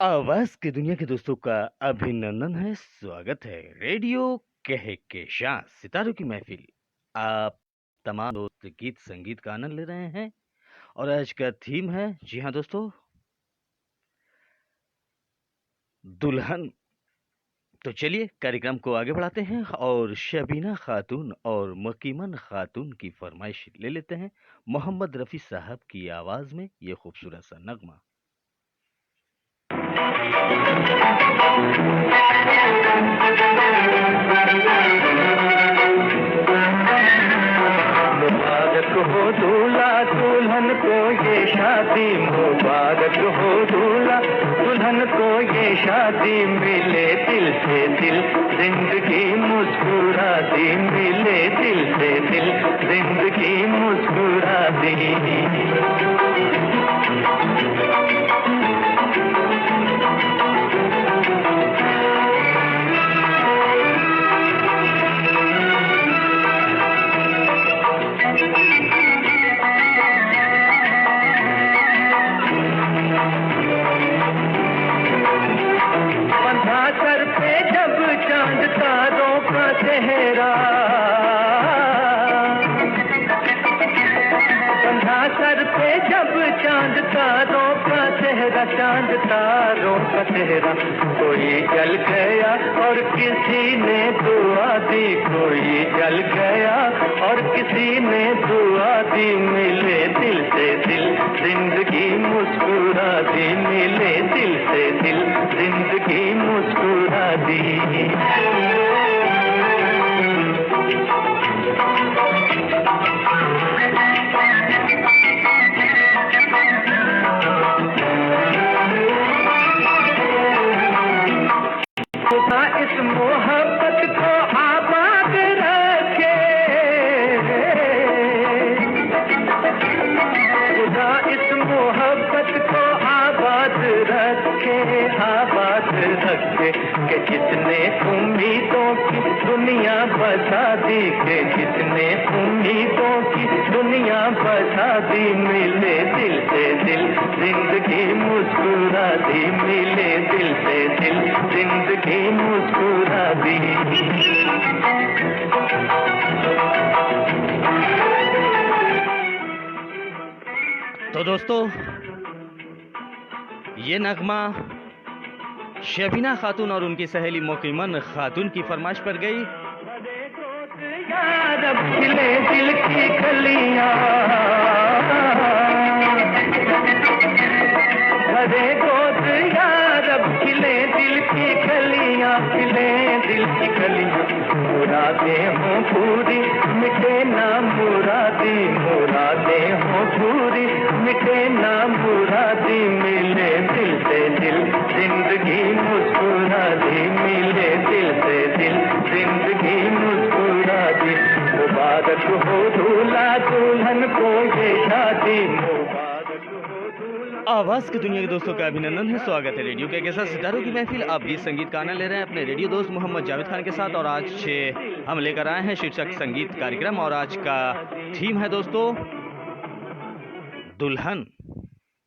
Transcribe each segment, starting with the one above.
आवाज की दुनिया के दोस्तों का अभिनंदन है, स्वागत है। रेडियो कहकशां सितारों की महफिल। आप तमाम दोस्त गीत संगीत का आनंद ले रहे हैं और आज का थीम है, जी हाँ दोस्तों, दुल्हन। तो चलिए कार्यक्रम को आगे बढ़ाते हैं और शबीना खातून और मकीमन खातून की फरमाइश ले लेते हैं। मोहम्मद रफी साहब की आवाज में ये खूबसूरत सा नगमा। मुबारक हो दूल्हा दुल्हन को ये शादी, मुबारक हो दूल्हा दुल्हन को ये शादी। मिले दिल से दिल जिंदगी मुस्कुरा दी, मिले दिल से दिल जिंदगी मुस्कुरा दी। सर पे जब चांद तारों का चेहरा, बंधा सर पे जब चांद तारों का चेहरा, चांद तारों का चेहरा। कोई जल गया और किसी ने दुआ दी, कोई जल गया और किसी ने दुआ दी। मिले दिल से दिल जिंदगी मुस्कुरा दी, मिले दिल से दिल जिंदगी मुस्कुरा दी। इस मोहब्बत को आबाद रखे, खुदा इस मोहब्बत को आबाद रखे, आबाद रखे। कि जितने उम्मीदों की दुनिया बसा दी, कि जितने उम्मीदों की दुनिया बसा दी। मिले दिल से दिल जिंदगी मुस्कुरा दी, मिले दिल से दिल जिंदगी मुस्कुरा दी। तो दोस्तों, ये नगमा शबीना खातून और उनकी सहेली मोकीमन खातून की फरमाइश पर गई। यार खिले दिल की कलियां, भरे गोद यार खिले दिल की कलियां, खिले दिल की कलियां। मुरादें हों पूरी मिटे ना मुरादी, मुरादें हों पूरी मिटे ना मुरादी। मिले दिल से दिल जिंदगी मुस्कुरा दी, मिले दिल से दिल जिंदगी मुस्कुरा दी। मुबारक हो दूल्हा दुल्हन को ये शादी, मुबारक हो दूल्हा। आवाज की दुनिया के दोस्तों का अभिनंदन है, स्वागत है। रेडियो के साथ सितारों की महफिल। आप गीत संगीत का आनंद ले रहे हैं अपने रेडियो दोस्त मोहम्मद जावेद खान के साथ और आज हम लेकर आए हैं शीर्षक संगीत कार्यक्रम और आज का थीम है दोस्तों दुल्हन।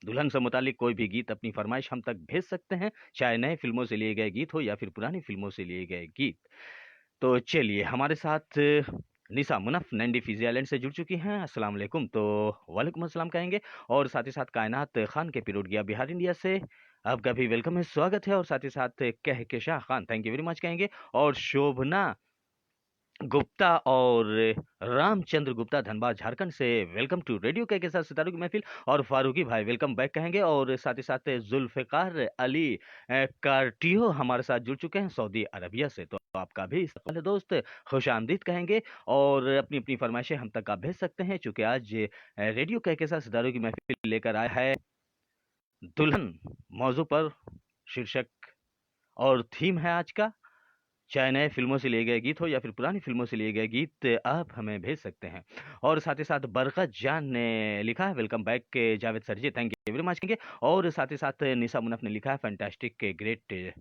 दुल्हन से मुतालिक कोई भी गीत अपनी फरमाइश हम तक भेज सकते हैं, चाहे नए फिल्मों से लिए गए गीत हो या फिर पुरानी फिल्मों से लिए गए गीत। तो चलिए, हमारे साथ निशा मुनफ नैंडी फिजी आइलैंड से जुड़ चुकी हैं। अस्सलाम वालेकुम। तो वालेकुम अस्सलाम कहेंगे और साथ ही साथ कायनात खान के पिरोडिया बिहार इंडिया से आपका भी वेलकम है, स्वागत है। और साथ ही साथ Kahkashan Khan thank you very much कहेंगे और शोभना गुप्ता और रामचंद्र गुप्ता धनबाद झारखंड से वेलकम टू रेडियो के साथ सितारों की महफिल और फारूकी भाई वेलकम बैक कहेंगे और साथ ही साथ जुल्फिकार अली कार्टियो हमारे साथ जुड़ चुके हैं सऊदी अरबिया से। तो आपका भी पहले दोस्त खुश आमदीद कहेंगे और अपनी अपनी फरमाइशें हम तक आप भेज सकते हैं, चूंकि आज रेडियो के साथ सितारों की महफिल लेकर आया है दुल्हन मौजू पर शीर्षक और थीम है आज का। चाहे नए फिल्मों से लिए गए गीत हो या फिर पुरानी फिल्मों से लिए गए गीत आप हमें भेज सकते हैं। और साथ ही साथ बरकत जान ने लिखा है वेलकम बैक के जावेद सर जी, थैंक वेरी मच कहेंगे। और साथ ही साथ निशा मुनफ ने लिखा है फैंटास्टिक ग्रेट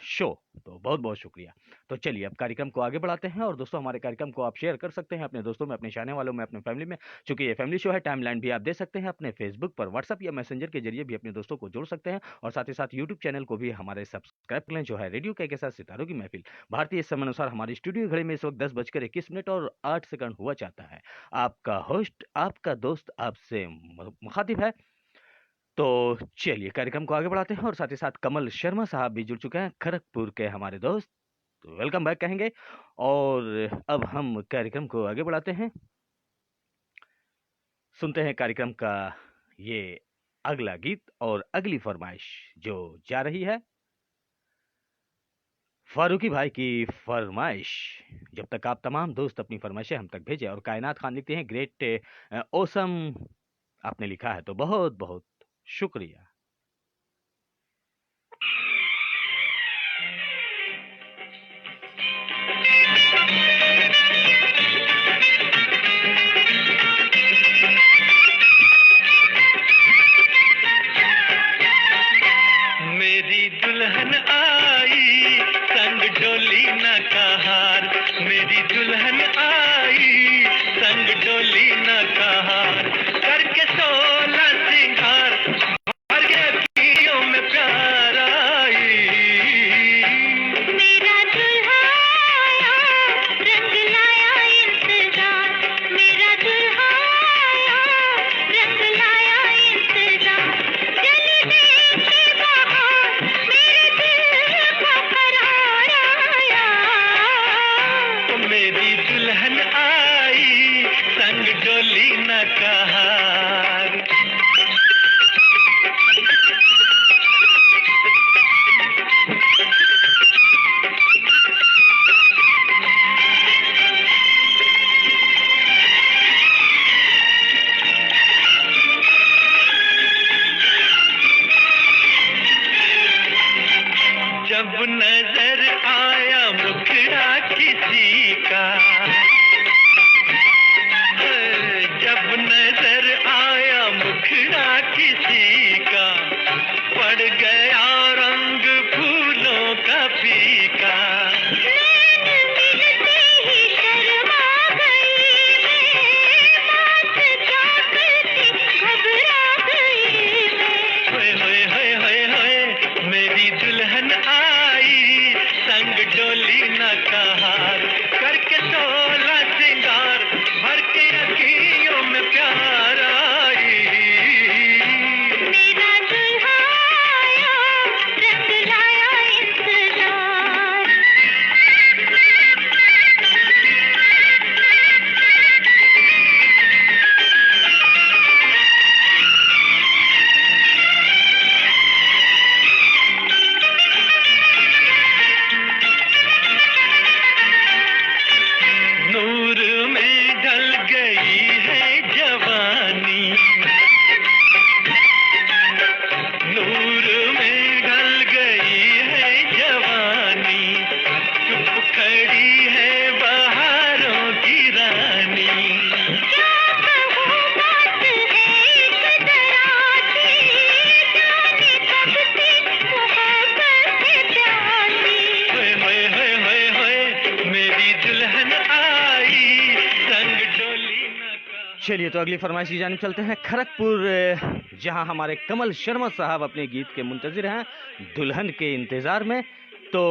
शो, तो बहुत बहुत शुक्रिया। तो चलिए अब कार्यक्रम को आगे बढ़ाते हैं। और दोस्तों हमारे कार्यक्रम को आप शेयर कर सकते हैं अपने दोस्तों में, अपने चाहने वालों में, अपने फैमिली में। चूंकि ये फैमिली शो है, टाइमलाइन भी आप दे सकते हैं अपने फेसबुक पर, व्हाट्सअप या मैसेंजर के जरिए भी अपने दोस्तों को जोड़ सकते हैं। और साथ ही साथ यूट्यूब चैनल को भी हमारे सब्सक्राइब कर लें, जो है रेडियो के साथ सितारों की महफिल। भारतीय समय अनुसार हमारी स्टूडियो घड़ी में इस वक्त 10:21 और 8 सेकंड हुआ चाहता है। आपका होस्ट, आपका दोस्त आपसे मुखातिब है। तो चलिए कार्यक्रम को आगे बढ़ाते हैं। और साथ ही साथ कमल शर्मा साहब भी जुड़ चुके हैं, खड़गपुर के हमारे दोस्त, तो वेलकम बैक कहेंगे। और अब हम कार्यक्रम को आगे बढ़ाते हैं, सुनते हैं कार्यक्रम का ये अगला गीत और अगली फरमाइश जो जा रही है फारूकी भाई की फरमाइश। जब तक आप तमाम दोस्त अपनी फरमाइशें हम तक भेजें। और कायनात खान लिखते हैं ग्रेट ओसम आपने लिखा है, तो बहुत बहुत शुक्रिया। मेरी दुल्हन आई संग डोली न कहार, मेरी दुल्हन आई संग डोली न कहार, करके 16 सिंगार भर के अखियों में प्यार आई। मेरा दुल्हा आया रंग लाया इंतजार, मेरा दुल्हा आया रंग लाया इंतजार, चली देखी बाहर मेरे दिल को करार आया। तो मेरी दुल्हन आई संग डोली न कहार। जब नजर आया मुखड़ा किसी का, जब नजर आया मुखड़ा किसी का, पड़ गया रंग फूलों का फीका। नैन मिलते ही शर्मा गई मैं, बात क्या करती घबरा गई मैं। होए होए होए होए होए मेरी दुल्हन आई संग डोली न कहार, करके 16 सिंगार भर के अखियों में प्यार आई। मेरा दुल्हा आया रंग लाया इंतजार। नूर में ढल गई है जवानी, नूर में ढल गई है जवानी, चुप खड़ी है बहारों की रानी। क्या कहूँ बात है एक दराज़ी, जाने कब से मोहब्बत है प्यासी। होए होए होए होए होए मेरी दुल्हन आई संग डोली न कहार। चलिए तो अगली फरमाइश की जानिब चलते हैं, खड़गपुर, जहां हमारे कमल शर्मा साहब अपने गीत के मुंतजिर हैं, दुल्हन के इंतजार में। तो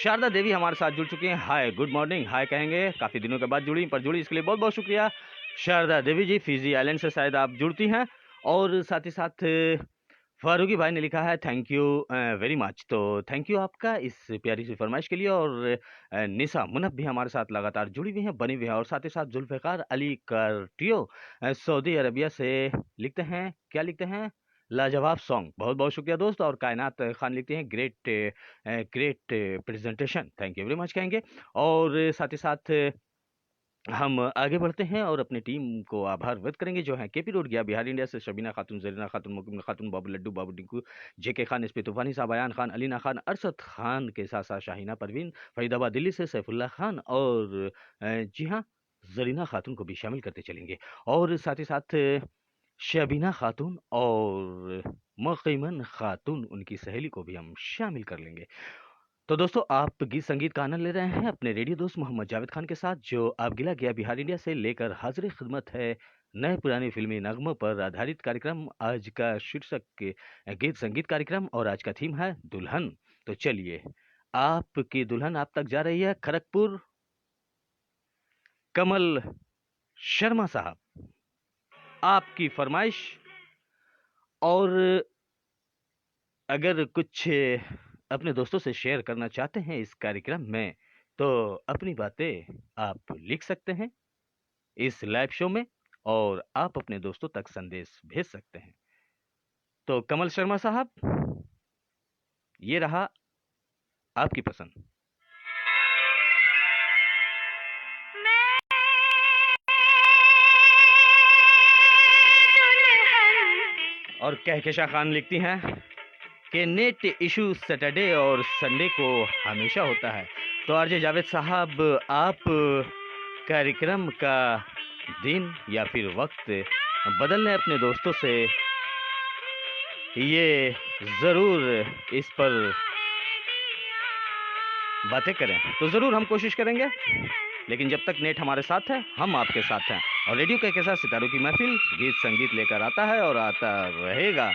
शारदा देवी हमारे साथ जुड़ चुकी हैं। हाय गुड मॉर्निंग, हाय कहेंगे, काफ़ी दिनों के बाद जुड़ी, पर जुड़ी इसके लिए बहुत बहुत शुक्रिया शारदा देवी जी। फिजी आइलैंड से शायद आप जुड़ती हैं। और साथ ही साथ फारूकी भाई ने लिखा है थैंक यू वेरी मच, तो थैंक यू आपका इस प्यारी सी फरमाइश के लिए। और निशा मुनफ भी हमारे साथ लगातार जुड़ी हुई हैं, बनी हुई हैं। और साथ ही साथ जुल्फ़िकार अली कार्टियो सऊदी अरबिया से लिखते हैं, क्या लिखते हैं, लाजवाब सॉन्ग, बहुत बहुत शुक्रिया दोस्त। और कायनात खान लिखते हैं great presentation, thank you very much कहेंगे। और साथ ही साथ हम आगे बढ़ते हैं और अपनी टीम को आभार व्यक्त करेंगे, जो है केपी रोड गया, बिहार इंडिया से शबीना खातून, जरीना खातून, मुकमिल खातून, बाबू लड्डू, बाबू डिंकू, जेके खान, एसपी तूफानी साहब, अयान खान, अलीना खान, अरशद खान के साथ साथ शाहीना परवीन, फरीदाबाद दिल्ली से सैफुल्ला खान, और जी हाँ, जरीना खातून को भी शामिल करते चलेंगे। और साथ ही साथ शबीना खातून और मुकीमन खातून उनकी सहेली को भी हम शामिल कर लेंगे। तो दोस्तों, आप गीत संगीत का आनंद ले रहे हैं अपने रेडियो दोस्त मोहम्मद जावेद खान के साथ, जो आप गिला गया बिहार इंडिया से लेकर हाजिर खिदमत है नए पुराने फिल्मी नगमों पर आधारित कार्यक्रम। आज का शीर्षक गीत संगीत कार्यक्रम और आज का थीम है दुल्हन। तो चलिए, आपकी दुल्हन आप तक जा रही है खड़गपुर कमल शर्मा साहब, आपकी फरमाइश। और अगर कुछ अपने दोस्तों से शेयर करना चाहते हैं इस कार्यक्रम में, तो अपनी बातें आप लिख सकते हैं इस लाइव शो में और आप अपने दोस्तों तक संदेश भेज सकते हैं। तो कमल शर्मा साहब, ये रहा आपकी पसंद। और कहकशा खान लिखती हैं कि नेट इशू सैटरडे और संडे को हमेशा होता है। तो आरजे जावेद साहब, आप कार्यक्रम का दिन या फिर वक्त बदल लें अपने दोस्तों से, ये ज़रूर इस पर बातें करें। तो ज़रूर हम कोशिश करेंगे, लेकिन जब तक नेट हमारे साथ है हम आपके साथ हैं। और रेडियो के साथ सितारों की महफिल गीत संगीत लेकर आता है और आता रहेगा।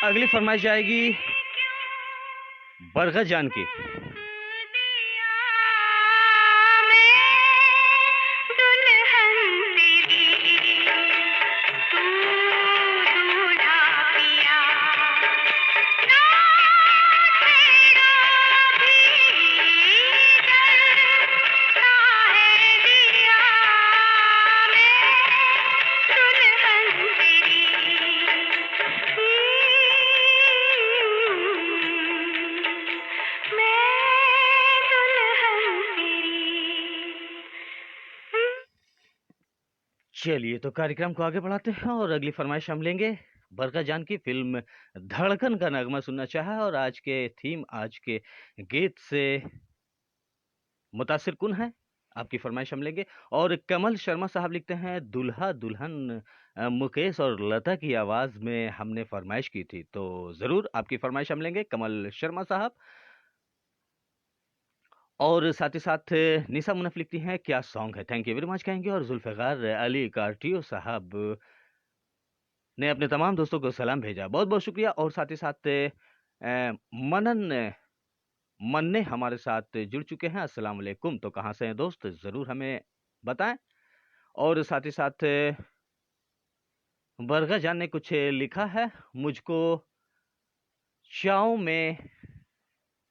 अगली फरमाइश जाएगी बरगद जान की। चलिए, तो कार्यक्रम को आगे बढ़ाते हैं और अगली फरमाइश हम लेंगे बरगद जान की। फिल्म धड़कन का नगमा सुनना चाहा और आज के थीम, आज के गीत से मुतासिर कुन है, आपकी फरमाइश हम लेंगे। और कमल शर्मा साहब लिखते हैं दुल्हा दुल्हन मुकेश और लता की आवाज में हमने फरमाइश की थी। तो जरूर आपकी फरमाइश हम लेंगे कमल शर्मा साहब। और साथ ही साथ निशा मुनफ लिखती हैं क्या सॉन्ग है, थैंक यू वेरी मच कहेंगे। और जुल्फ़िकार अली कार्टियो साहब ने अपने तमाम दोस्तों को सलाम भेजा, बहुत बहुत शुक्रिया। और साथ ही साथ मनन मन्ने हमारे साथ जुड़ चुके हैं, अस्सलाम वालेकुम। तो कहाँ से हैं दोस्त, ज़रूर हमें बताएं। और साथ ही साथ बरगद जान ने कुछ लिखा है, मुझको चाव में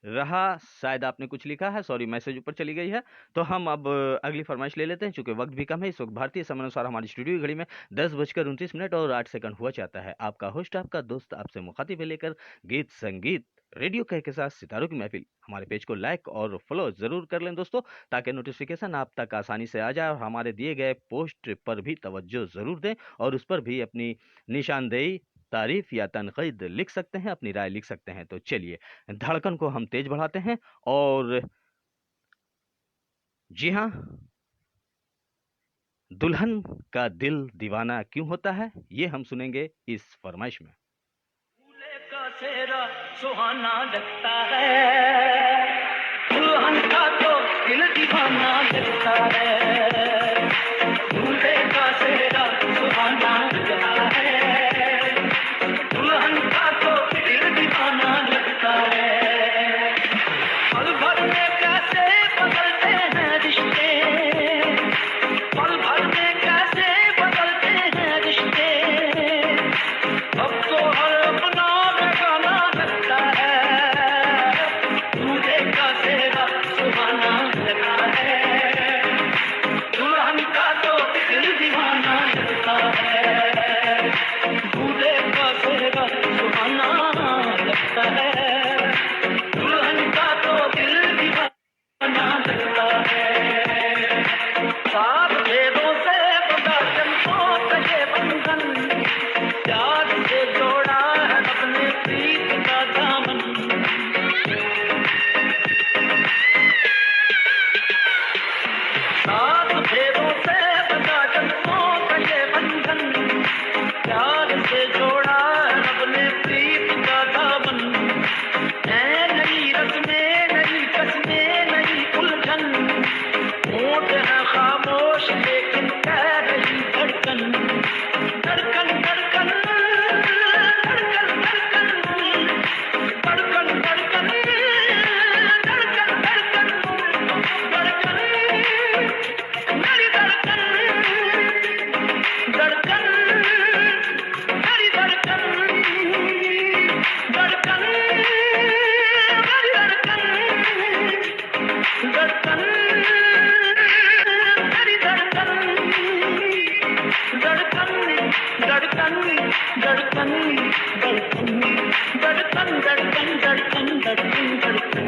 रहा, शायद आपने कुछ लिखा है, सॉरी मैसेज ऊपर चली गई है। तो हम अब अगली फरमाइश ले लेते हैं, चूंकि वक्त भी कम है। इस वक्त भारतीय समय अनुसार हमारी स्टूडियो की घड़ी में 10:29 और 8 सेकंड हुआ चाहता है। आपका होस्ट, आपका दोस्त आपसे मुखातिब लेकर गीत संगीत रेडियो के साथ सितारों की महफिल। हमारे पेज को लाइक और फॉलो जरूर कर लें दोस्तों, ताकि नोटिफिकेशन आप तक आसानी से आ जाए। और हमारे दिए गए पोस्ट पर भी तवज्जो जरूर दें और उस पर भी अपनी निशानदेही, तारीफ या तनकीद लिख सकते हैं, अपनी राय लिख सकते हैं। तो चलिए, धड़कन को हम तेज बढ़ाते हैं। और जी हाँ, दुल्हन का दिल दीवाना क्यों होता है, ये हम सुनेंगे इस फरमाइश में। दूल्हे का सेहरा सुहाना लगता है, दुल्हन का तो दिल दीवाना लगता है। दूल्हे का सेहरा सुहाना लगता है, दुल्हन का तो दिल दीवाना लगता है। पल भर में कैसे बदलते हैं रिश्ते, धड़कन धड़कन धड़कन धड़कन धड़कन धड़कन धड़कन धड़कन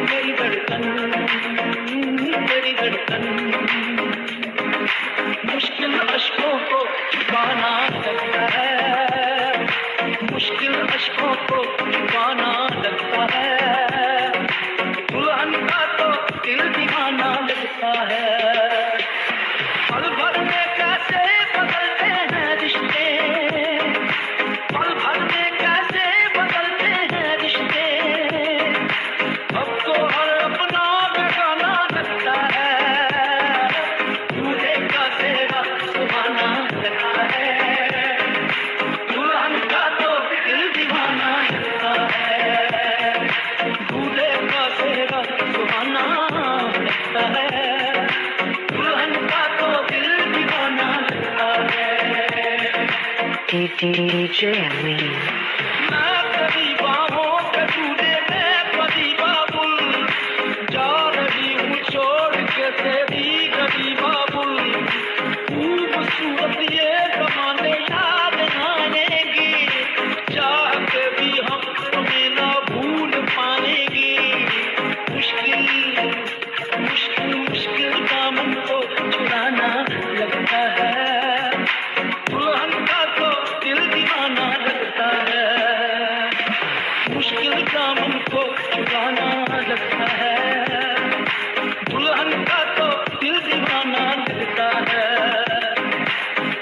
मेरी धड़कन मेरी धड़कन मुश्किल अश्कों को छुपाना लगता है मुश्किल अश्कों को छुपाना लगता है दुल्हन का तो दिल दीवाना लगता है पल भर में कैसे बदलते हैं रिश्ते पल भर में कैसे बदलते हैं रिश्ते अब तो हर अपना बेगाना लगता है दूल्हे का सेवा सुहाना लगता है दुल्हन का तो दिल दीवाना लगता है दूल्हे का सेवा सुहाना लगता है दुल्हन का तो दिल दीवाना लगता है DJ Amin मैं कभी बाहों पे टूटे मैं कभी बाबुल जा रही हूँ छोड़ के तेरी गली बाबुल खूबसूरत ये जमाने याद आएंगी चाह के भी हम तुम्हें ना भूल पाएंगी मुश्किल मुश्किल मुश्किल दामन को छुड़ाना लगता है दुल्हन का तो दिल दीवाना लगता है मुश्किल दामन को छुड़ाना लगता है दुल्हन का तो दिल दीवाना लगता है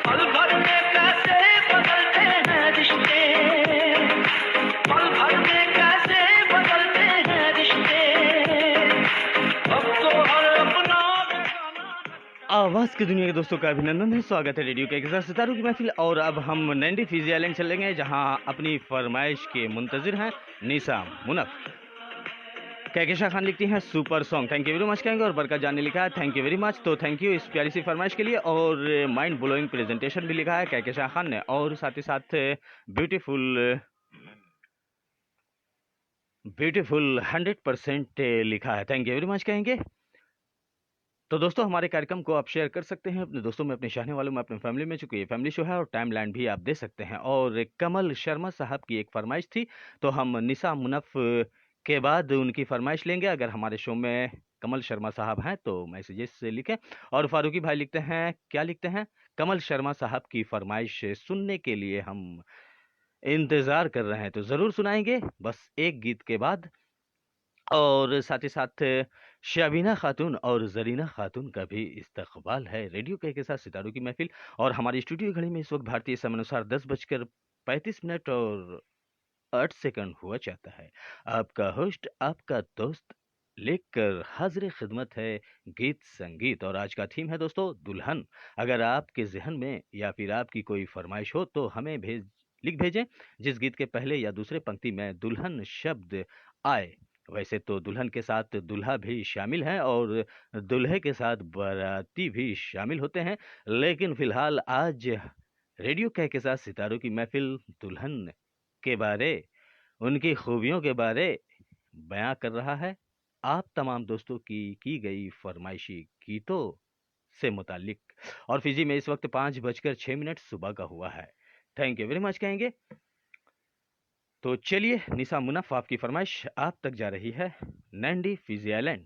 पल भर में कैसे बदलते हैं रिश्ते पल भर में कैसे बदलते हैं रिश्ते अब तो हर अपना आवाज की दुनिया के दोस्तों का अभिनंदन है। स्वागत है रेडियो के साथ सितारों की महफिल। और अब हम नैंडी फिजी आइलैंड चलेंगे जहां अपनी फरमाइश के मुंतजिर हैं निसा मुनफ। कहकशा खान लिखती हैं super song, thank you very much कहेंगे। और बरकत जान ने लिखा है थैंक यू वेरी मच, तो थैंक यू इस प्यारी सी फरमाइश के लिए। और माइंड ब्लोइंग प्रेजेंटेशन भी लिखा है कहकशा खान ने, और साथ ही साथ ब्यूटीफुल 100% लिखा है, थैंक यू वेरी मच कहेंगे। तो दोस्तों हमारे कार्यक्रम को आप शेयर कर सकते हैं अपने दोस्तों में, अपने चाहने वालों में, अपने फैमिली में, चूंकि ये फैमिली शो है और टाइमलाइन भी आप दे सकते हैं। और कमल शर्मा साहब की एक फरमाइश थी, तो हम निसा मुनफ के बाद उनकी फरमाइश लेंगे। अगर हमारे शो में कमल शर्मा साहब हैं तो मैसेजेस से लिखें। और फारूकी भाई लिखते हैं, क्या लिखते हैं, कमल शर्मा साहब की फरमाइश सुनने के लिए हम इंतज़ार कर रहे हैं, तो ज़रूर सुनाएंगे बस एक गीत के बाद। और साथ ही साथ शबीना खातून और जरीना खातून का भी इस्तकबाल है रेडियो के साथ सितारों की महफिल। और हमारी स्टूडियो घड़ी में इस वक्त भारतीय समय अनुसार 10:35 और 8 सेकंड हुआ चाहता है। आपका होस्ट, आपका दोस्त लेकर हाजिर खिदमत है गीत संगीत। और आज का थीम है दोस्तों दुल्हन। अगर आपके जहन में या फिर आपकी कोई फरमाइश हो तो हमें लिख भेजें, जिस गीत के पहले या दूसरे पंक्ति में दुल्हन शब्द आए। वैसे तो दुल्हन के साथ दूल्हा भी शामिल हैं और दूल्हे के साथ बाराती भी शामिल होते हैं, लेकिन फिलहाल आज रेडियो के साथ सितारों की महफिल दुल्हन के बारे, उनकी खूबियों के बारे बयां कर रहा है, आप तमाम दोस्तों की गई फरमाइशी गीतों से मुतालिक। और फिजी में इस वक्त 5:06 सुबह का हुआ है, थैंक यू वेरी मच कहेंगे। तो चलिए निसा मुनफ आपकी फरमाइश आप तक जा रही है नैंडी फिजी आइलैंड।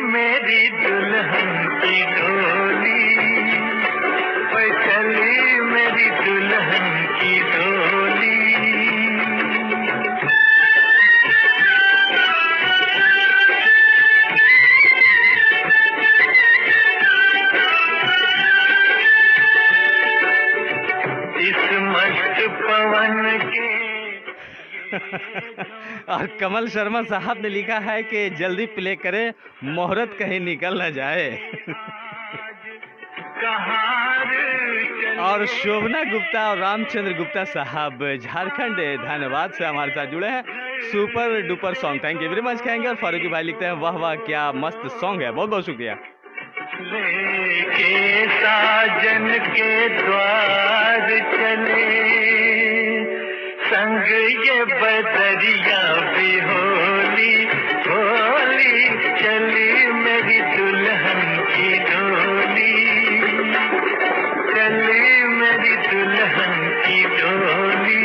मेरी दुल्हन की डोली, चली मेरी दुल्हन की डोली। इस मस्त पवन के और कमल शर्मा साहब ने लिखा है कि जल्दी प्ले करें, मुहूर्त कहीं निकल न जाए। और शोभना गुप्ता और रामचंद्र गुप्ता साहब झारखंड धन्यवाद से हमारे साथ जुड़े हैं। Super duper song, thank you very much कहेंगे। और फारूकी भाई लिखते हैं वाह वाह क्या मस्त सॉन्ग है, बहुत बहुत शुक्रिया। लेके साजन के द्वार चले, संग ये बदरिया भी होली होली, चली मेरी दुल्हन की डोली, चली मेरी दुल्हन की डोली।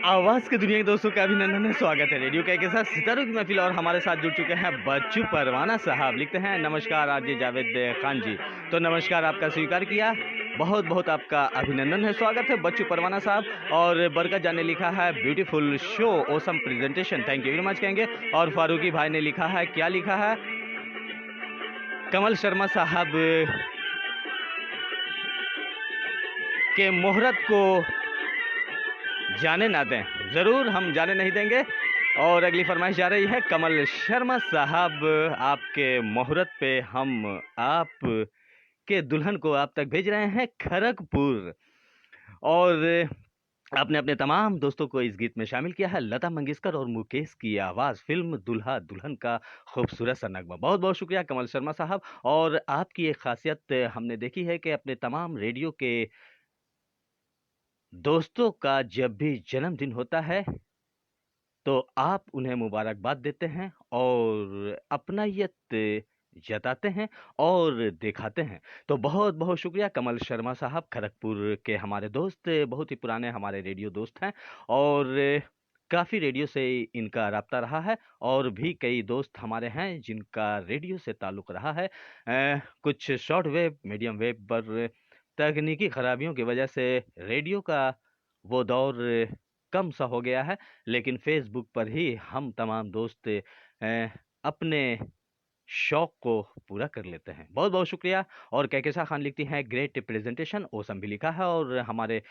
आवाज की दुनिया के दोस्तों का अभिनंदन है, स्वागत है रेडियो के साथ सितारों की महफिल। और हमारे साथ जुड़ चुके हैं बच्चू परवाना साहब, लिखते हैं नमस्कार आरजे जावेद खान जी। तो नमस्कार आपका स्वीकार किया, बहुत बहुत आपका अभिनंदन है, स्वागत है बच्चू परवाना साहब। और बरकत जान ने लिखा है beautiful show, awesome presentation, thank you very much कहेंगे। और फारूकी भाई ने लिखा है, क्या लिखा है, कमल शर्मा साहब के मुहूर्त को जाने ना दें, जरूर हम जाने नहीं देंगे। और अगली फरमाइश जा रही है कमल शर्मा साहब, आपके मुहूर्त पे हम आप के दुल्हन को आप तक भेज रहे हैं खड़गपुर। और आपने अपने तमाम दोस्तों को इस गीत में शामिल किया है, लता मंगेशकर और मुकेश की आवाज़, फिल्म दूल्हा दुल्हन का खूबसूरत सा नगमा। बहुत बहुत शुक्रिया कमल शर्मा साहब। और आपकी एक खासियत हमने देखी है कि अपने तमाम रेडियो के दोस्तों का जब भी जन्मदिन होता है तो आप उन्हें मुबारकबाद देते हैं और अपनायत जताते हैं और दिखाते हैं। तो बहुत बहुत शुक्रिया कमल शर्मा साहब, खड़गपुर के हमारे दोस्त, बहुत ही पुराने हमारे रेडियो दोस्त हैं। और काफ़ी रेडियो से इनका राब्ता रहा है और भी कई दोस्त हमारे हैं जिनका रेडियो से ताल्लुक़ रहा है। कुछ शॉर्ट वेव, मीडियम वेव पर तकनीकी खराबियों की वजह से रेडियो का वो दौर कम सा हो गया है, लेकिन फ़ेसबुक पर ही हम तमाम दोस्त अपने शौक को पूरा कर लेते हैं। बहुत-बहुत शुक्रिया। और कहकशा खान लिखती हैं ग्रेट प्रेज़ेंटेशन, ऑसम भी लिखा है। और हमारे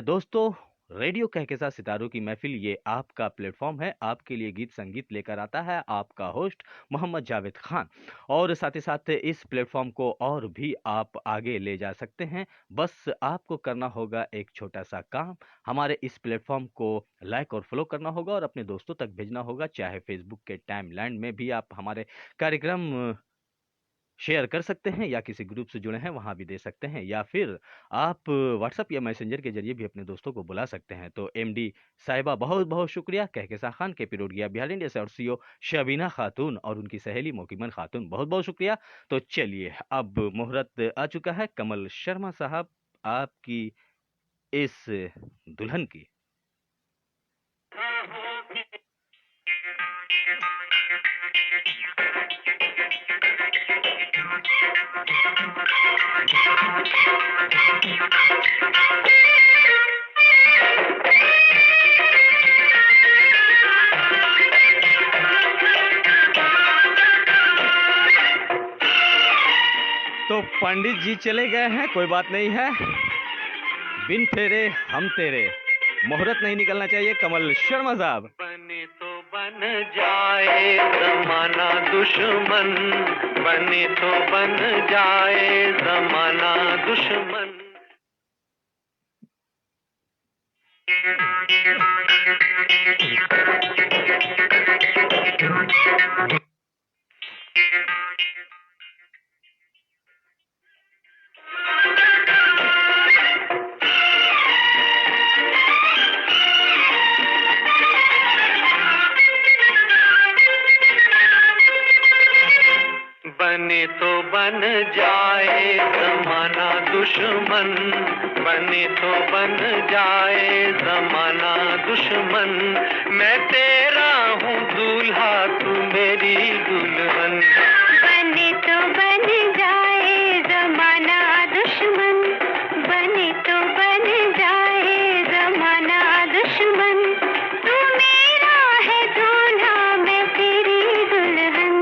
दोस्तों, रेडियो कहकशा सितारों की महफ़िल ये आपका प्लेटफ़ॉर्म है, आपके लिए गीत संगीत लेकर आता है आपका होस्ट मोहम्मद जावेद खान। और साथ ही साथ इस प्लेटफ़ॉर्म को और भी आप आगे ले जा सकते हैं। बस आपको करना होगा एक छोटा-सा काम, हमारे इस प्लेटफ़ॉर्म को लाइक और फ़ॉलो करना होगा और अपने दोस्तों तक भेजना होगा। चाहे फ़ेसबुक के टाइमलाइन में भी आप हमारे कार्यक्रम शेयर कर सकते हैं या किसी ग्रुप से जुड़े हैं वहाँ भी दे सकते हैं, या फिर आप व्हाट्सएप या मैसेंजर के ज़रिए भी अपने दोस्तों को बुला सकते हैं। तो एमडी साहिबा बहुत-बहुत शुक्रिया, कहकशा खान, केपी रोड गया बिहार इंडिया से, और सीईओ शबीना खातून और उनकी सहेली मोकीमन खातून बहुत-बहुत शुक्रिया। तो चलिए अब मुहूर्त आ चुका है कमल शर्मा साहब आपकी इस दुल्हन की। तो पंडित जी चले गए हैं, कोई बात नहीं है। बिन फेरे हम तेरे, मुहूर्त नहीं निकलना चाहिए कमल शर्मा साहब। बने तो बन जाए जमाना दुश्मन, बने तो बन जाए जमाना दुश्मन। बने तो बन जाए जमाना दुश्मन, बने तो बन जाए जमाना दुश्मन। मैं तेरा हूँ दूल्हा, तू मेरी दुल्हन। बने तो बन जाए जमाना दुश्मन, बने तो बन जाए जमाना दुश्मन। तू मेरा है दूल्हा, मैं तेरी दुल्हन।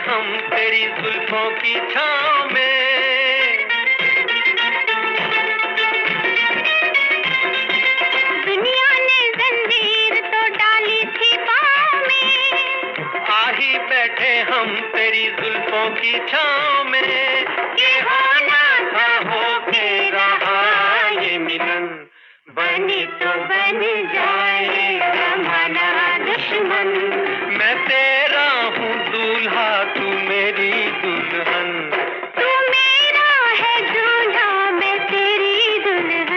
हम तेरी जुल्फों की छाँव में, दुनिया ने जंजीर तो डाली थी पाँव में। आ ही बैठे हम तेरी जुल्फों की छाँव में। ये होना था हो के रहा ये मिलन, बने तो बन जाए जमाना दुश्मन। मैं तेरा हूँ दूल्हा, तू मेरी दुल्हन। तू मेरा है दूल्हा, मैं तेरी दुल्हन।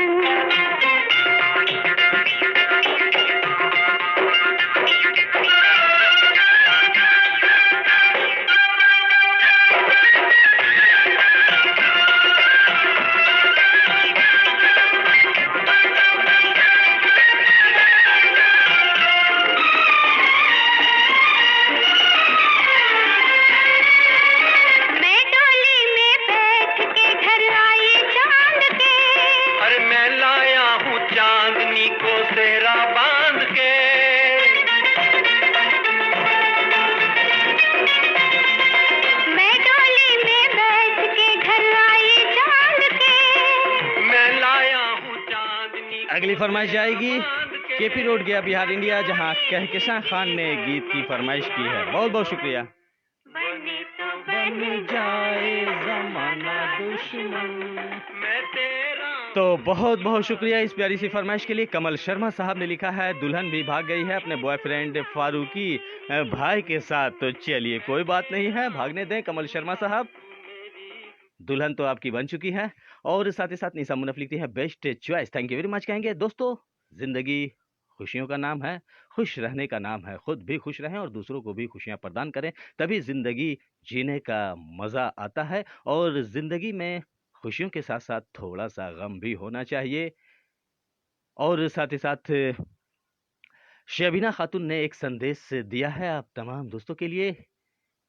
सेरा बांध के मैं डोली में बैठ के घर आई चांद के। मैं लाया हूँ चांदनी। अगली फरमाइश जाएगी केपी रोड गया बिहार इंडिया, जहाँ कहकशा खान ने गीत की फरमाइश की है। बहुत बहुत शुक्रिया। बने तो बन जाए जमाना दुश्मन, मैं तेरा तो बहुत बहुत शुक्रिया इस प्यारी सी फरमाइश के लिए। कमल शर्मा साहब ने लिखा है दुल्हन भी भाग गई है अपने बॉयफ्रेंड फारूकी भाई के साथ। तो चलिए कोई बात नहीं है, भागने दें कमल शर्मा साहब, दुल्हन तो आपकी बन चुकी है। और साथ ही साथ निशा मुनफ लिखती है best choice, thank you very much कहेंगे। दोस्तों, जिंदगी खुशियों का नाम है, खुश रहने का नाम है, खुद भी खुश रहें और दूसरों को भी खुशियां प्रदान करें, तभी जिंदगी जीने का मजा आता है। और जिंदगी में खुशियों के साथ साथ थोड़ा सा गम भी होना चाहिए। और साथ ही साथ शबीना खातून ने एक संदेश दिया है आप तमाम दोस्तों के लिए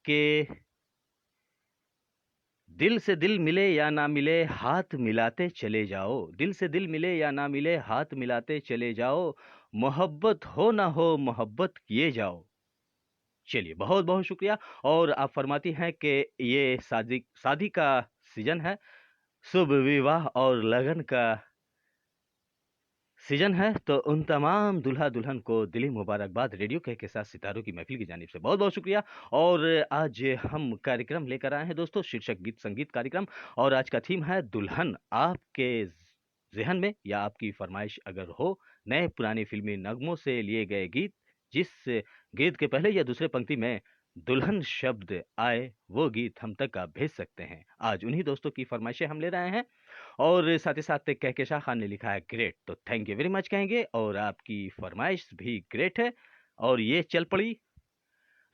कि दिल से दिल मिले या ना मिले हाथ मिलाते चले जाओ, दिल से दिल मिले या ना मिले हाथ मिलाते चले जाओ, मोहब्बत हो ना हो मोहब्बत किए जाओ। चलिए बहुत बहुत शुक्रिया। और आप फरमाती हैं कि ये शादी शादी का सीजन है, शुभ विवाह और लगन का सीजन है, तो उन तमाम दूल्हा दुल्हन को दिली मुबारकबाद रेडियो के साथ सितारों की महफिल की जानिब से बहुत बहुत शुक्रिया। और आज हम कार्यक्रम लेकर आए हैं दोस्तों, शीर्षक गीत संगीत कार्यक्रम, और आज का थीम है दुल्हन। आपके जहन में या आपकी फरमाइश अगर हो नए पुरानी फिल्मी नगमों से लिए गए गीत, जिस गीत के पहले या दूसरे पंक्ति में दुल्हन शब्द आए, वो गीत हम तक आप भेज सकते हैं। आज उन्हीं दोस्तों की फरमाइशें हम ले रहे हैं। और साथ ही साथ कहकेशाह खान ने लिखा है ग्रेट, तो थैंक यू वेरी मच कहेंगे। और आपकी फरमाइश भी ग्रेट है। और ये चल पड़ी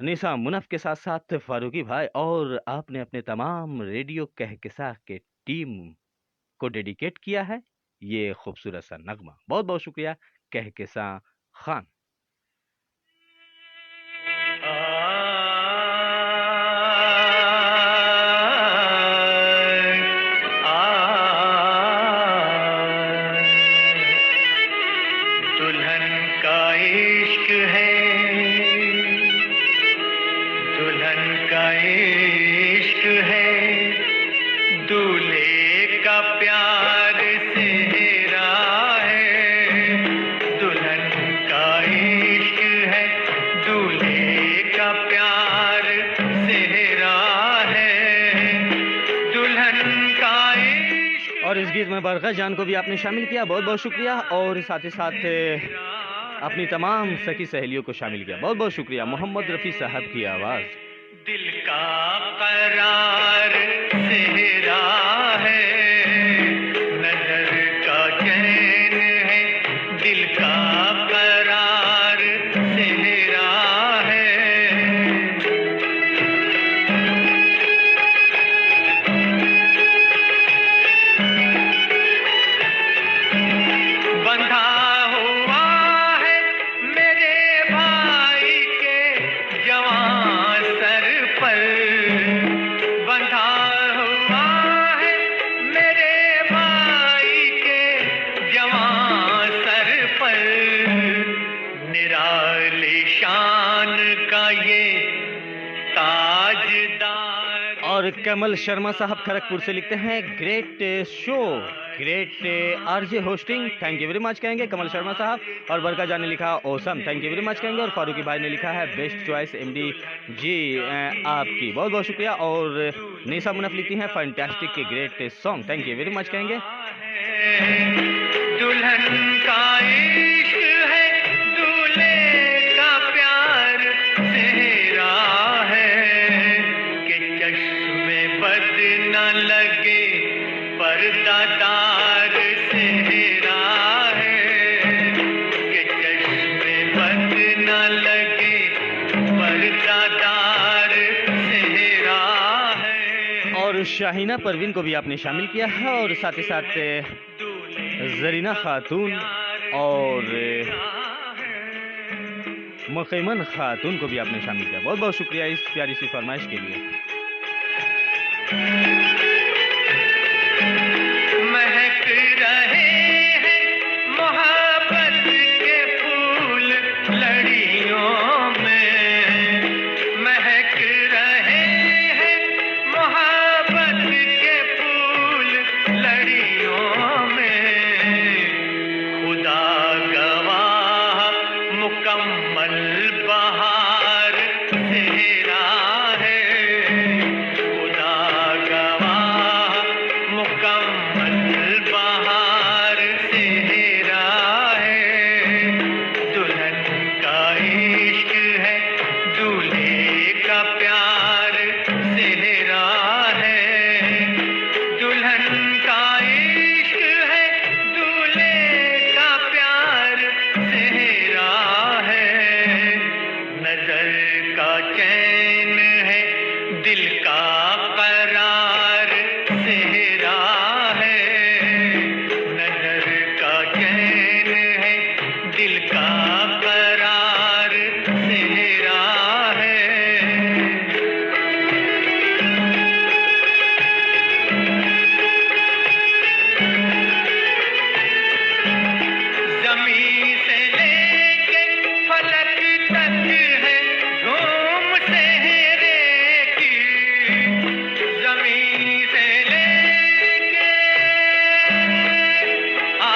निशा मुनफ के साथ साथ फारूकी भाई, और आपने अपने तमाम रेडियो कहकेशाह के टीम को डेडिकेट किया है ये खूबसूरत सा नगमा। बहुत बहुत शुक्रिया कहकेशाह खान। दुल्हन का इश्क है, दुल्हन का इश्क है, दूल्हे का प्यार सेहरा है। दुल्हन का इश्क है, दूल्हे का प्यार सेहरा है। दुल्हन का इश्क। और इस गीत में बरखा जान को भी आपने शामिल किया, बहुत बहुत शुक्रिया। और साथ ही साथ अपनी तमाम सखी सहेलियों को शामिल किया, बहुत बहुत शुक्रिया। मोहम्मद रफ़ी साहब की आवाज़। दिल का करार सेहरा है, नजर का चैन है, दिल का करार सेहरा है। बंधा हुआ है मेरे भाई के जवान सर पर, बंधा हुआ है मेरे भाई के जवान सर पर। निराली शान का ये ताजदार। और कमल शर्मा साहब खड़गपुर से लिखते हैं great show, great RJ hosting, thank you very much कहेंगे कमल शर्मा साहब। और बरका जान ने लिखा awesome, thank you very much कहेंगे। और फारूकी भाई ने लिखा है बेस्ट चॉइस एमडी जी, आपकी बहुत बहुत शुक्रिया। और निशा मुनफ लिखती हैं फैंटास्टिक के great song, thank you very much कहेंगे। दुल्हन का इश्क है, दूल्हे का प्यार सेहरा है, कि चश्मे बद न लगे पर्दादार सेहरा है, कि चश्मे बद न लगे पर्दादार सेहरा है। और शाहीना परवीन को भी आपने शामिल किया है, और साथ ही साथ जरीना खातून और मुकैमन खातून को भी आपने शामिल किया, बहुत बहुत शुक्रिया इस प्यारी सी फरमाइश के लिए। महक रहे हैं मोहब्बत के फूल लड़ियों में, महक रहे हैं मोहब्बत के फूल लड़ियों में। खुदा गवाह मुकम्मल बहार सेहरा है, खुदा गवाह नजर का चैन है, दिल का करार सेहरा है। नजर का चैन है, दिल का करार सेहरा है। जमीन से लेके फलक तक है धूम सेहरे की। जमीन से लेके आ,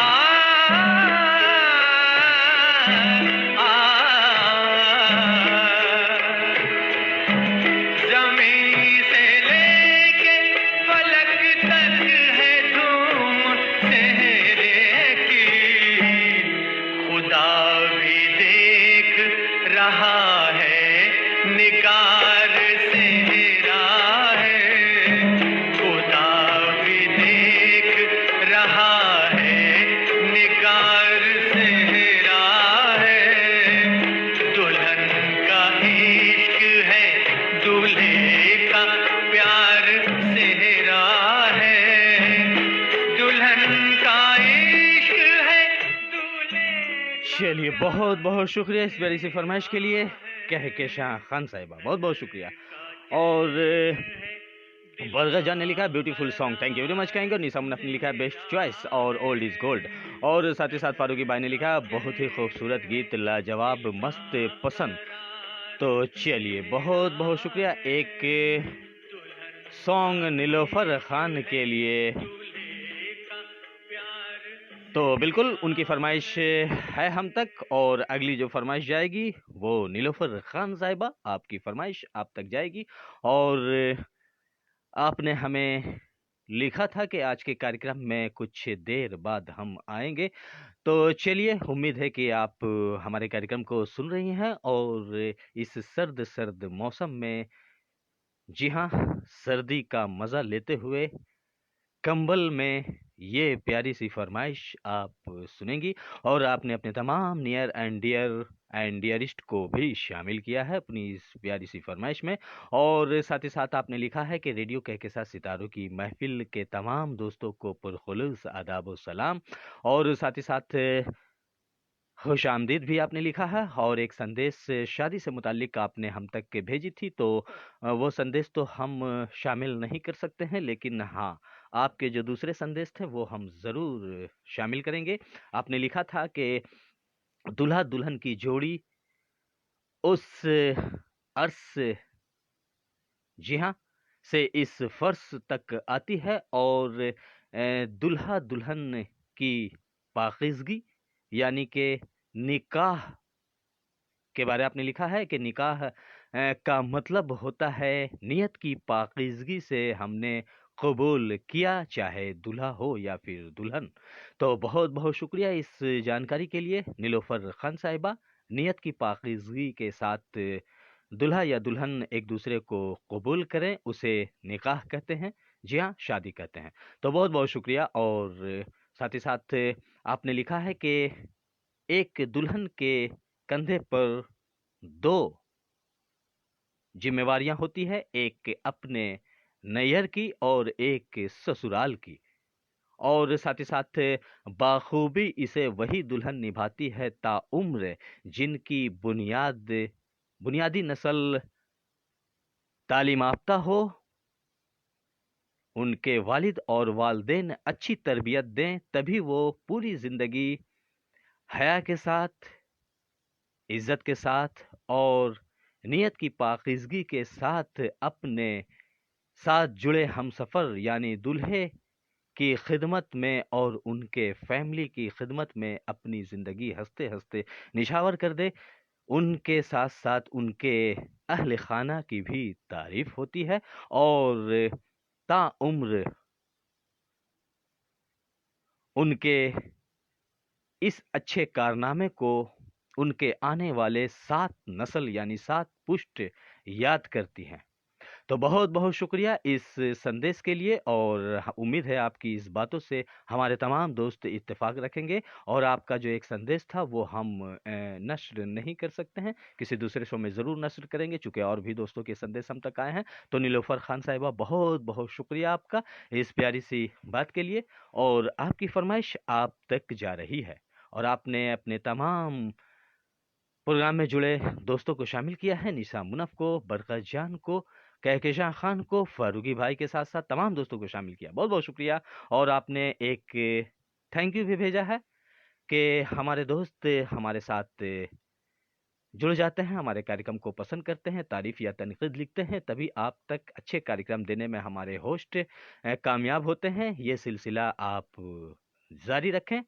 जमीन से लेके फलक तक है धूम सेहरे की। खुदा भी देख रहा है, निगार सेहरा है। खुदा भी देख रहा है, निगार सेहरा है। दुल्हन का इश्क है, दूल्हे का प्यार सेहरा है। दुल्हन का इश्क है, दूल्हे। चलिए, बहुत बहुत शुक्रिया इस प्यारी सी फरमाइश के लिए कहकशां खान साहिबा, बहुत बहुत शुक्रिया। और बरगद जान ने लिखा beautiful song, thank you very much कहेंगे। और निसा मुनफ ने लिखा बेस्ट चॉइस और ओल्ड इज गोल्ड। और साथ ही साथ फारूकी भाई ने लिखा बहुत ही खूबसूरत गीत, लाजवाब, मस्त, पसंद। तो चलिए, बहुत बहुत शुक्रिया। एक सॉन्ग नीलोफर खान के लिए, तो बिल्कुल उनकी फरमाइश है हम तक। और अगली जो फरमाइश जाएगी वो नीलोफर खान साहिबा, आपकी फरमाइश आप तक जाएगी। और आपने हमें लिखा था कि आज के कार्यक्रम में कुछ देर बाद हम आएंगे। तो चलिए, उम्मीद है कि आप हमारे कार्यक्रम को सुन रही हैं। और इस सर्द सर्द मौसम में, जी हाँ, सर्दी का मज़ा लेते हुए कंबल में ये प्यारी सी फरमाइश आप सुनेंगी। और आपने अपने तमाम नियर एंड डियरिस्ट को भी शामिल किया है अपनी इस प्यारी सी फरमाइश में। और साथ ही साथ आपने लिखा है कि रेडियो कहकशां सितारों की महफिल के तमाम दोस्तों को पुरखुलूस आदाब व सलाम। और साथ ही साथ खुश आमदीद भी आपने लिखा है। और एक संदेश शादी से मुताल्लिक आपने हम तक के भेजी थी, तो वो संदेश तो हम शामिल नहीं कर सकते हैं, लेकिन हाँ, आपके जो दूसरे संदेश थे वो हम ज़रूर शामिल करेंगे। आपने लिखा था कि दूल्हा दुल्हन की जोड़ी उस अर्श, जी हाँ, से इस फर्श तक आती है। और दूल्हा दुल्हन की पाकीज़गी यानी कि निकाह के बारे आपने लिखा है कि निकाह का मतलब होता है नियत की पाकीज़गी से हमने कबूल किया, चाहे दूल्हा हो या फिर दुल्हन। तो बहुत बहुत शुक्रिया इस जानकारी के लिए नीलोफर खान साहिबा। नियत की पाकीज़गी के साथ दूल्हा या दुल्हन एक दूसरे को कबूल करें, उसे निकाह कहते हैं। जी हाँ, शादी कहते हैं। तो बहुत बहुत शुक्रिया। और साथ ही साथ आपने लिखा है कि एक दुल्हन के कंधे पर दो जिम्मेवारियां होती है, एक अपने नैहर की और एक ससुराल की। और साथ ही साथ बाखूबी इसे वही दुल्हन निभाती है ताउम्र जिनकी बुनियादी नस्ल तालीम याफ्ता हो, उनके वालिद और वालदेन अच्छी तरबियत दें, तभी वो पूरी जिंदगी हया के साथ, इज्जत के साथ और नियत की पाकीज़गी के साथ अपने साथ जुड़े हमसफ़र यानी दूल्हे की खिदमत में और उनके फैमिली की खिदमत में अपनी ज़िंदगी हंसते हंसते निछावर कर दे। उनके साथ साथ उनके अहल खाना की भी तारीफ होती है। और ताउम्र उनके इस अच्छे कारनामे को उनके आने वाले 7 नस्ल यानी 7 पुश्त याद करती हैं। तो बहुत-बहुत शुक्रिया इस संदेश के लिए और उम्मीद है आपकी इस बातों से हमारे तमाम दोस्त इत्तेफ़ाक रखेंगे और आपका जो एक संदेश था वो हम नष्र नहीं कर सकते हैं, किसी दूसरे शो में ज़रूर नष्र करेंगे चूँकि और भी दोस्तों के संदेश हम तक आए हैं। तो नीलोफ़र खान साहिबा बहुत-बहुत शुक्रिया आपका इस प्यारी-सी बात के लिए और आपकी फ़रमाइश आप तक जा रही है और आपने अपने तमाम प्रोग्राम में जुड़े दोस्तों को शामिल किया है, निशा मुनफ़ को, बरकत जान को, कहकशां खान को, फ़ारूकी भाई के साथ-साथ तमाम दोस्तों को शामिल किया। बहुत-बहुत शुक्रिया और आपने एक थैंक यू भी भेजा है कि हमारे दोस्त हमारे साथ जुड़ जाते हैं, हमारे कार्यक्रम को पसंद करते हैं, तारीफ़ या तनक़ीद लिखते हैं, तभी आप तक अच्छे कार्यक्रम देने में हमारे होस्ट कामयाब होते हैं। ये सिलसिला आप जारी रखें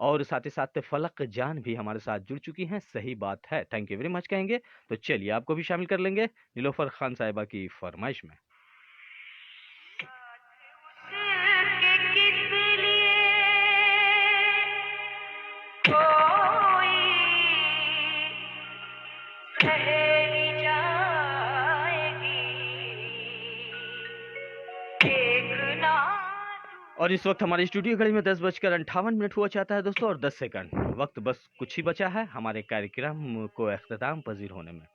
और साथ ही साथ फलक जान भी हमारे साथ जुड़ चुकी हैं, सही बात है। थैंक यू वेरी मच कहेंगे। तो चलिए आपको भी शामिल कर लेंगे नीलोफ़र खान साहिबा की फ़रमाइश में। और इस वक्त हमारी स्टूडियो घड़ी में 10:58 हुआ चाहता है दोस्तों और 10 सेकंड वक्त बस कुछ ही बचा है हमारे कार्यक्रम को अख्ताम पजीर होने में।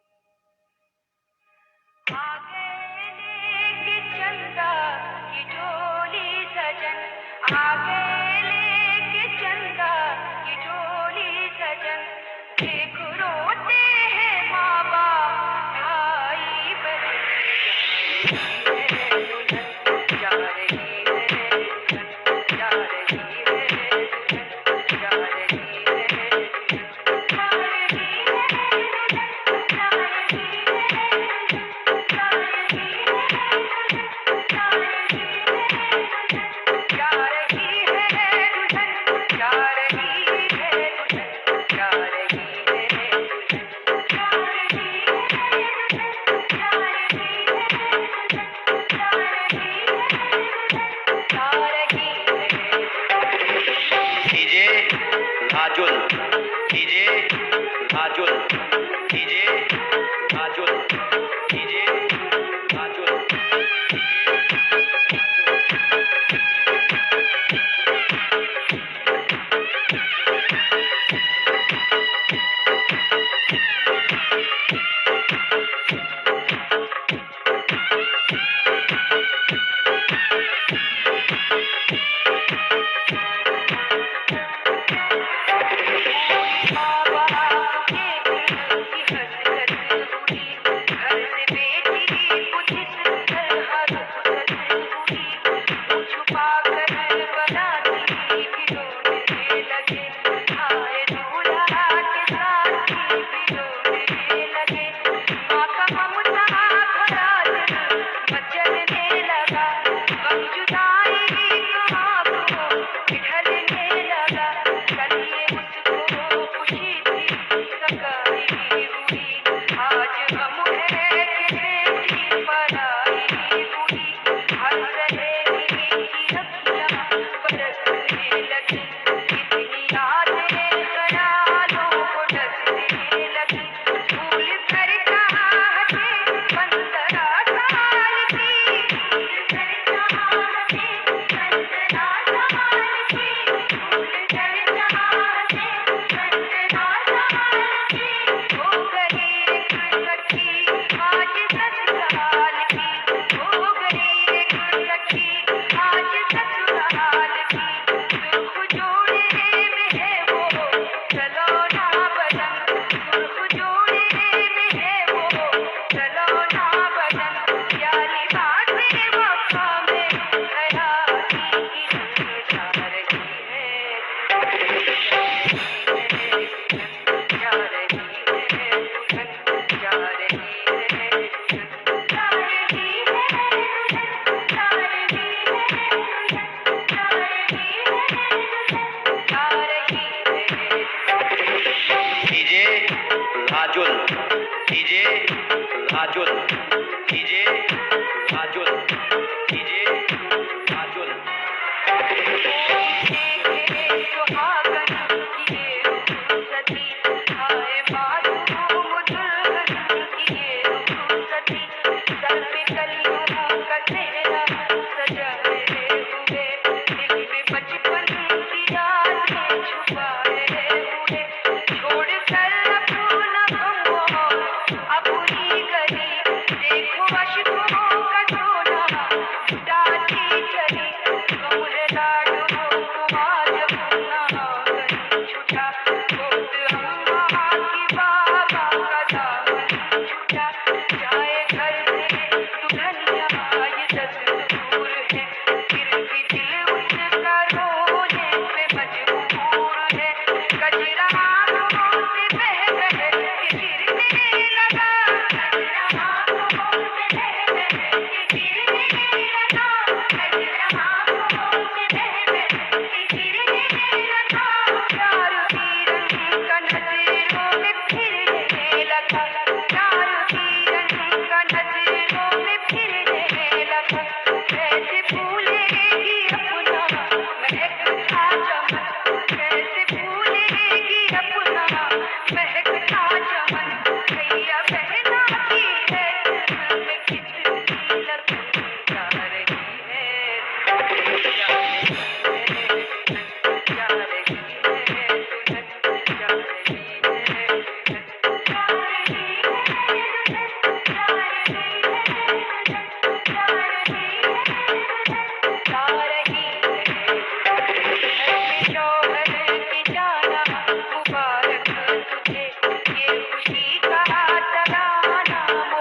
सर पे कलियों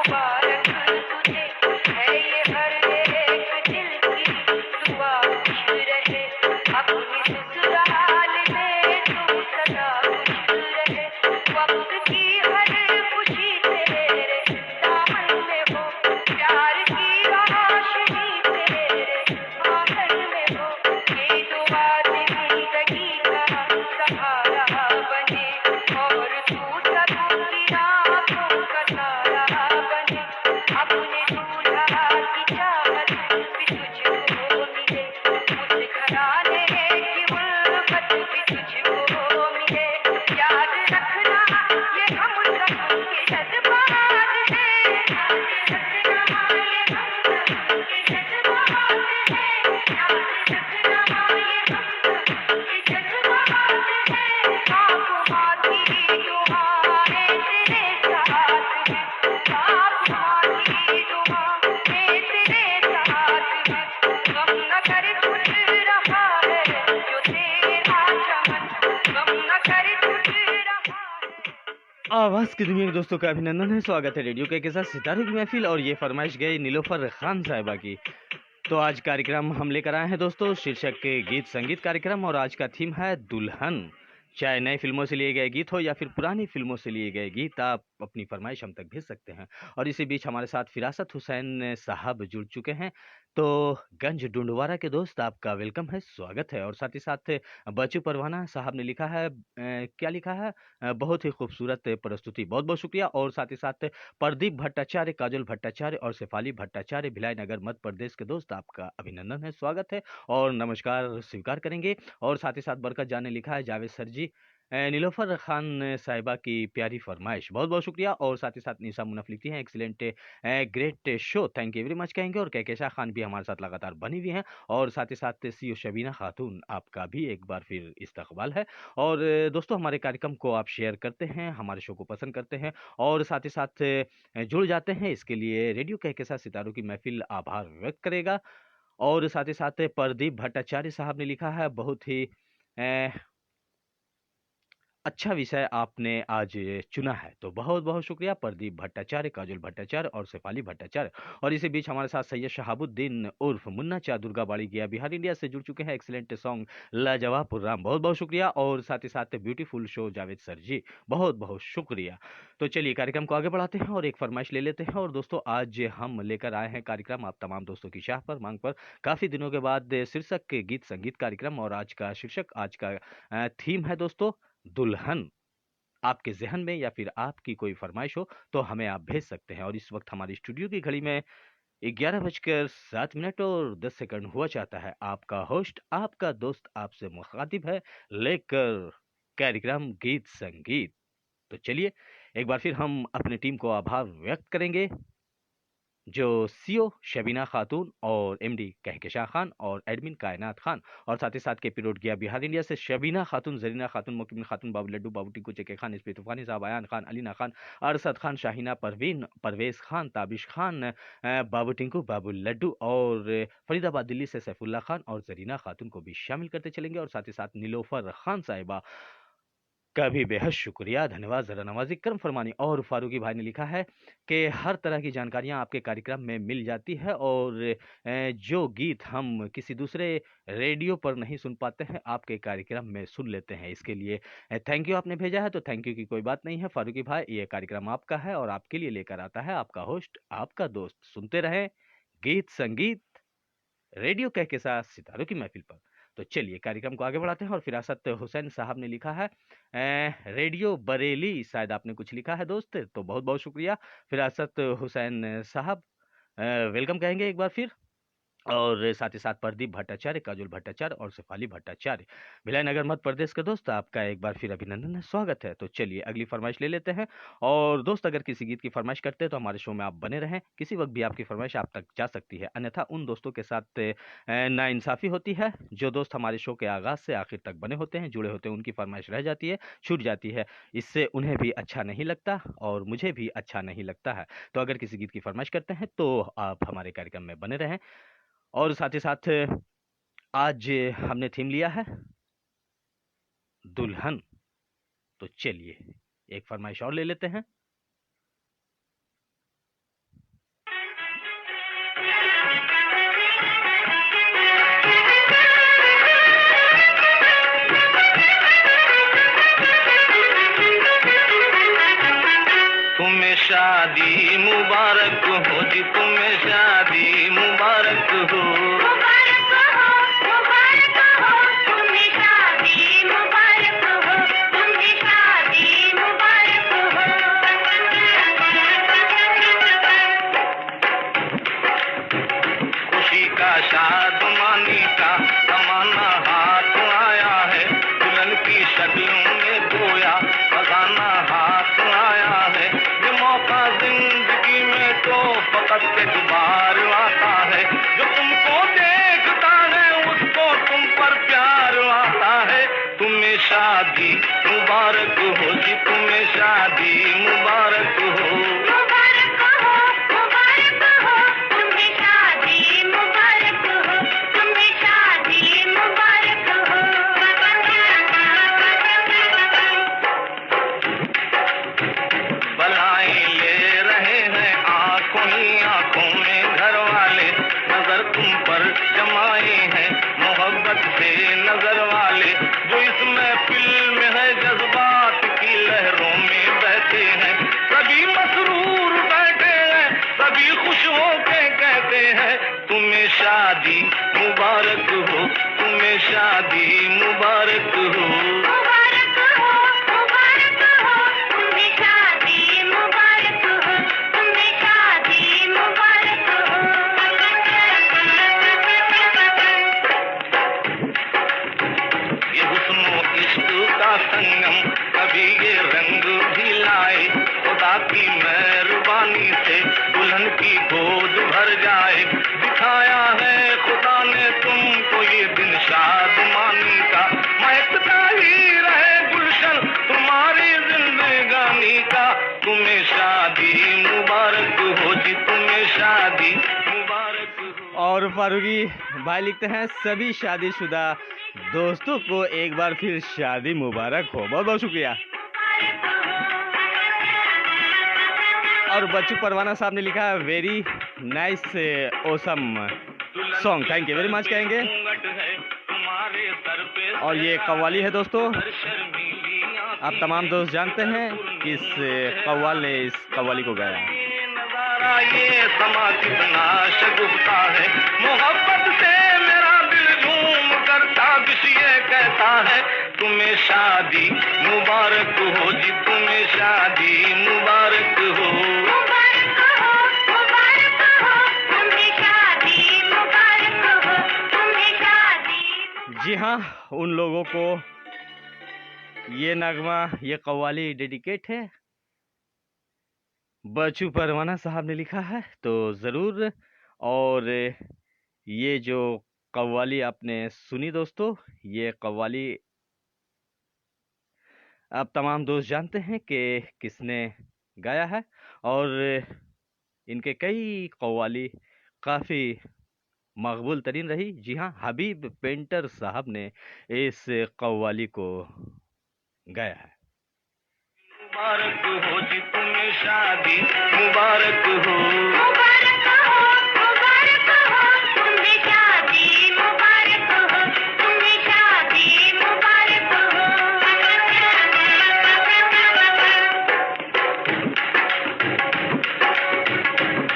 मुबारक तुझे है ये हर एक दिल की दुआ, खुश रहे अपनी ससुराल में तू सदा खुश रहे, वक्त की हर खुशी तेरे दामन में हो, प्यार की रोशनी तेरे आंगन में हो, ये दुआ जिंदगी का सहारा बने और तू सबकी आँखों का तारा बने, अपने दूल्हा की चाहत भी तुझको मिले, उस घराने की उल्फत भी तुझको मिले, याद रखना ये हम सबके जज्बात हैं, याद रखना ये हम सबके जज्बात हैं, याद रखना ये हम सबके जज्बात हैं, बाप माँ की दुआएं तेरे साथ हैं, बाप माँ की दुआएं तेरे साथ हैं, गम न कर टूट रहा है जो तेरा चमन, गम न कर टूट रहा है। आवाज की दुनिया के दोस्तों का अभिनंदन है। स्वागत है रेडियो के साथ सितारों की महफिल, और ये फरमाइश गई नीलोफर खान साहिबा की। तो आज कार्यक्रम हम लेकर आए हैं दोस्तों, शीर्षक के गीत संगीत कार्यक्रम, और आज का थीम है दुल्हन। चाहे नई फिल्मों से लिए गए गीत हो या फिर पुरानी फिल्मों से लिए गए गीत, आप अपनी फरमाइश हम तक भेज सकते हैं। और इसी बीच हमारे साथ फिरासत हुसैन साहब जुड़ चुके हैं। तो गंज डुंडवारा के दोस्त, आपका वेलकम है, स्वागत है। और साथ ही साथ बच्चू परवाना साहब ने लिखा है, क्या लिखा है, बहुत ही खूबसूरत प्रस्तुति, बहुत बहुत शुक्रिया। और साथ ही साथ प्रदीप भट्टाचार्य, काजल भट्टाचार्य और शेफाली भट्टाचार्य, भिलाई नगर मध्य प्रदेश के दोस्त, आपका अभिनंदन है, स्वागत है और नमस्कार स्वीकार करेंगे। और साथ ही साथ बरकत जान ने लिखा है, जावेद सर जी, नीलोफर खान साहिबा की प्यारी फरमाइश, बहुत बहुत शुक्रिया। और साथ ही साथ निशा मुनफ लिखती हैं, excellent great show, thank you very much कहेंगे। और कहकेशा खान भी हमारे साथ लगातार बनी हुई हैं। और साथ ही साथ सी शबीना खातून, आपका भी एक बार फिर इस्तकबाल है। और दोस्तों, हमारे कार्यक्रम को आप शेयर करते हैं, हमारे शो को पसंद करते हैं और साथ ही साथ जुड़ जाते हैं, इसके लिए रेडियो कहकेशा सितारों की महफिल आभार व्यक्त करेगा। और साथ ही साथ प्रदीप भट्टाचार्य साहब ने लिखा है, बहुत ही अच्छा विषय आपने आज चुना है, तो बहुत बहुत शुक्रिया प्रदीप भट्टाचार्य, काजल भट्टाचार्य और शेफाली भट्टाचार्य। और इसी बीच हमारे साथ सैयद शहाबुद्दीन उर्फ मुन्ना चा दुर्गाबाड़ी गया बिहार इंडिया से जुड़ चुके हैं, एक्सीलेंट सॉन्ग लाजवाब प्रोग्राम, बहुत बहुत शुक्रिया। और साथ ही साथ ब्यूटीफुल शो जावेद सर जी, बहुत बहुत शुक्रिया। तो चलिए कार्यक्रम को आगे बढ़ाते हैं और एक फरमाइश ले लेते हैं। और दोस्तों, आज हम लेकर आए हैं कार्यक्रम आप तमाम दोस्तों की चाह पर, मांग पर, काफ़ी दिनों के बाद शीर्षक के गीत संगीत कार्यक्रम। और आज का शीर्षक, आज का थीम है दोस्तों दुल्हन। आपके ज़हन में या फिर आपकी कोई फरमाइश हो तो हमें आप भेज सकते हैं। और इस वक्त हमारी स्टूडियो की घड़ी में 11:07 और 10 सेकंड हुआ चाहता है। आपका होस्ट, आपका दोस्त आपसे मुखातिब है, लेकर कार्यक्रम गीत संगीत। तो चलिए एक बार फिर हम अपनी टीम को आभार व्यक्त करेंगे, जो सीओ शबीना खातून और एमडी कहकेशा खान और एडमिन कायनात खान, और साथ ही साथ के रोड गया बिहार इंडिया से शबीना खातून, जरीना खातून, मोकिबिन खातून, बाबू लड्डू, बाबू टिंकू, चेके खान, इस्पी तूफानी साहब, अयान खान, अलीना खान, अरसद खान, शाहीना परवीन, परवेज खान, ताबिश खान, बाबू टिंकू, बाबू लड्डू, और फरीदाबाद दिल्ली से सैफुल्ला खान और जरीना खातून को भी शामिल करते चलेंगे। और साथ ही साथ नीलोफर खान साहिबा का भी बेहद शुक्रिया, धन्यवाद, ज़रा नवाज़ी, करम फरमानी। और फारूकी भाई ने लिखा है कि हर तरह की जानकारियाँ आपके कार्यक्रम में मिल जाती है, और जो गीत हम किसी दूसरे रेडियो पर नहीं सुन पाते हैं, आपके कार्यक्रम में सुन लेते हैं। इसके लिए थैंक यू आपने भेजा है, तो थैंक यू की कोई बात नहीं है फारूकी भाई, ये कार्यक्रम आपका है और आपके लिए लेकर आता है आपका होस्ट, आपका दोस्त। सुनते रहें गीत संगीत, रेडियो कह के साथ सितारों की महफिल पर। तो चलिए कार्यक्रम को आगे बढ़ाते हैं। और फिरासत हुसैन साहब ने लिखा है, रेडियो बरेली, शायद आपने कुछ लिखा है दोस्त, तो बहुत बहुत शुक्रिया फिरासत हुसैन साहब, वेलकम कहेंगे एक बार फिर। और साथ ही साथ प्रदीप भट्टाचार्य, काजल भट्टाचार्य और शेफाली भट्टाचार्य, भिलाई नगर मध्य प्रदेश के दोस्त, आपका एक बार फिर अभिनंदन है, स्वागत है। तो चलिए अगली फरमाइश ले लेते हैं। और दोस्त, अगर किसी गीत की फरमाइश करते हैं तो हमारे शो में आप बने रहें, किसी वक्त भी आपकी फरमाइश आप तक जा सकती है, अन्यथा उन दोस्तों के साथ नाइंसाफ़ी होती है जो दोस्त हमारे शो के आगाज़ से आखिर तक बने होते हैं, जुड़े होते हैं, उनकी फरमाइश रह जाती है, छूट जाती है। इससे उन्हें भी अच्छा नहीं लगता और मुझे भी अच्छा नहीं लगता है। तो अगर किसी गीत की फरमाइश करते हैं तो आप हमारे कार्यक्रम में बने रहें। और साथ ही साथ आज हमने थीम लिया है दुल्हन। तो चलिए एक फरमाइश और ले लेते हैं। मुबारक हो जी, तुम्हें शादी मुबारक हो। मुबारक हो, तुम्हें शादी मुबारक हो, तुम्हें शादी मुबारक हो। खुशी का शादमानी का जमाना हाथ आया है, दुल्हन की शक्लों में गोया खजाना हाथ आया है। ये मौका जिंदगी में तो फकत एक बार आता है, जो तुमको देखता है उसको तुम पर प्यार आता है। तुम्हें शादी मुबारक हो जी, तुम्हें शादी मुबारक हो। मुबारक हो, तुम्हें शादी मुबारक हो, तुम्हें शादी मुबारक हो। बलाएं ले रहे हैं आंखों ही आंखों में घर वाले, नजर तुम पर जमाए हैं मोहब्बत से नजर वाले। जो इस महफिल में है जज्बात की लहरों में बहते हैं, सभी मसरूर बैठे हैं, सभी खुश होके कहते हैं तुम्हें शादी मुबारक हो, तुम्हें शादी मुबारक हो। मुबारक हो, तुम्हें शादी मुबारक हो, तुम्हें शादी मुबारक हो। ये हुस्न इश्क का संगम कभी ये रंग भी लाए, खुदा की मेहरबानी से दुल्हन की गोद भर जाए। दिखाया है खुदा ने तुमको ये दिन शादमानी का, महकता ही रहे गुलशन तुम्हारी जिंदगानी का। तुम्हें शादी मुबारक हो जी, तुम्हें शादी मुबारक हो। और फारूकी भाई लिखते हैं सभी शादीशुदा दोस्तों को एक बार फिर शादी मुबारक हो। बहुत बहुत शुक्रिया। और बच्चू परवाना साहब ने लिखा very nice awesome song, thank you very much कहेंगे। और ये कव्वाली है दोस्तों, आप तमाम दोस्त जानते हैं कि इस कव्वाल ने इस कव्वाली को गाया। ये समा कितना शगुफ्ता है, मोहब्बत से मेरा दिल झूम करता ये कहता है तुम्हें शादी मुबारक हो जी, तुम्हें शादी मुबारक हो। मुबारक हो, तुम्हें शादी मुबारक हो, तुम्हें शादी। जी हाँ, उन लोगों को ये नगमा, ये कव्वाली डेडिकेट है, बच्चू परवाना साहब ने लिखा है, तो ज़रूर। और ये जो कव्वाली आपने सुनी दोस्तों, ये कव्वाली आप तमाम दोस्त जानते हैं कि किसने गाया है। और इनके कई कव्वाली काफ़ी मकबूल तरीन रही। जी हाँ, हबीब पेंटर साहब ने इस कव्वाली को गाया है। मुबारक हो जी, तुम्हें शादी मुबारक हो। मुबारक हो, तुम्हें शादी मुबारक हो, तुम्हें शादी मुबारक हो।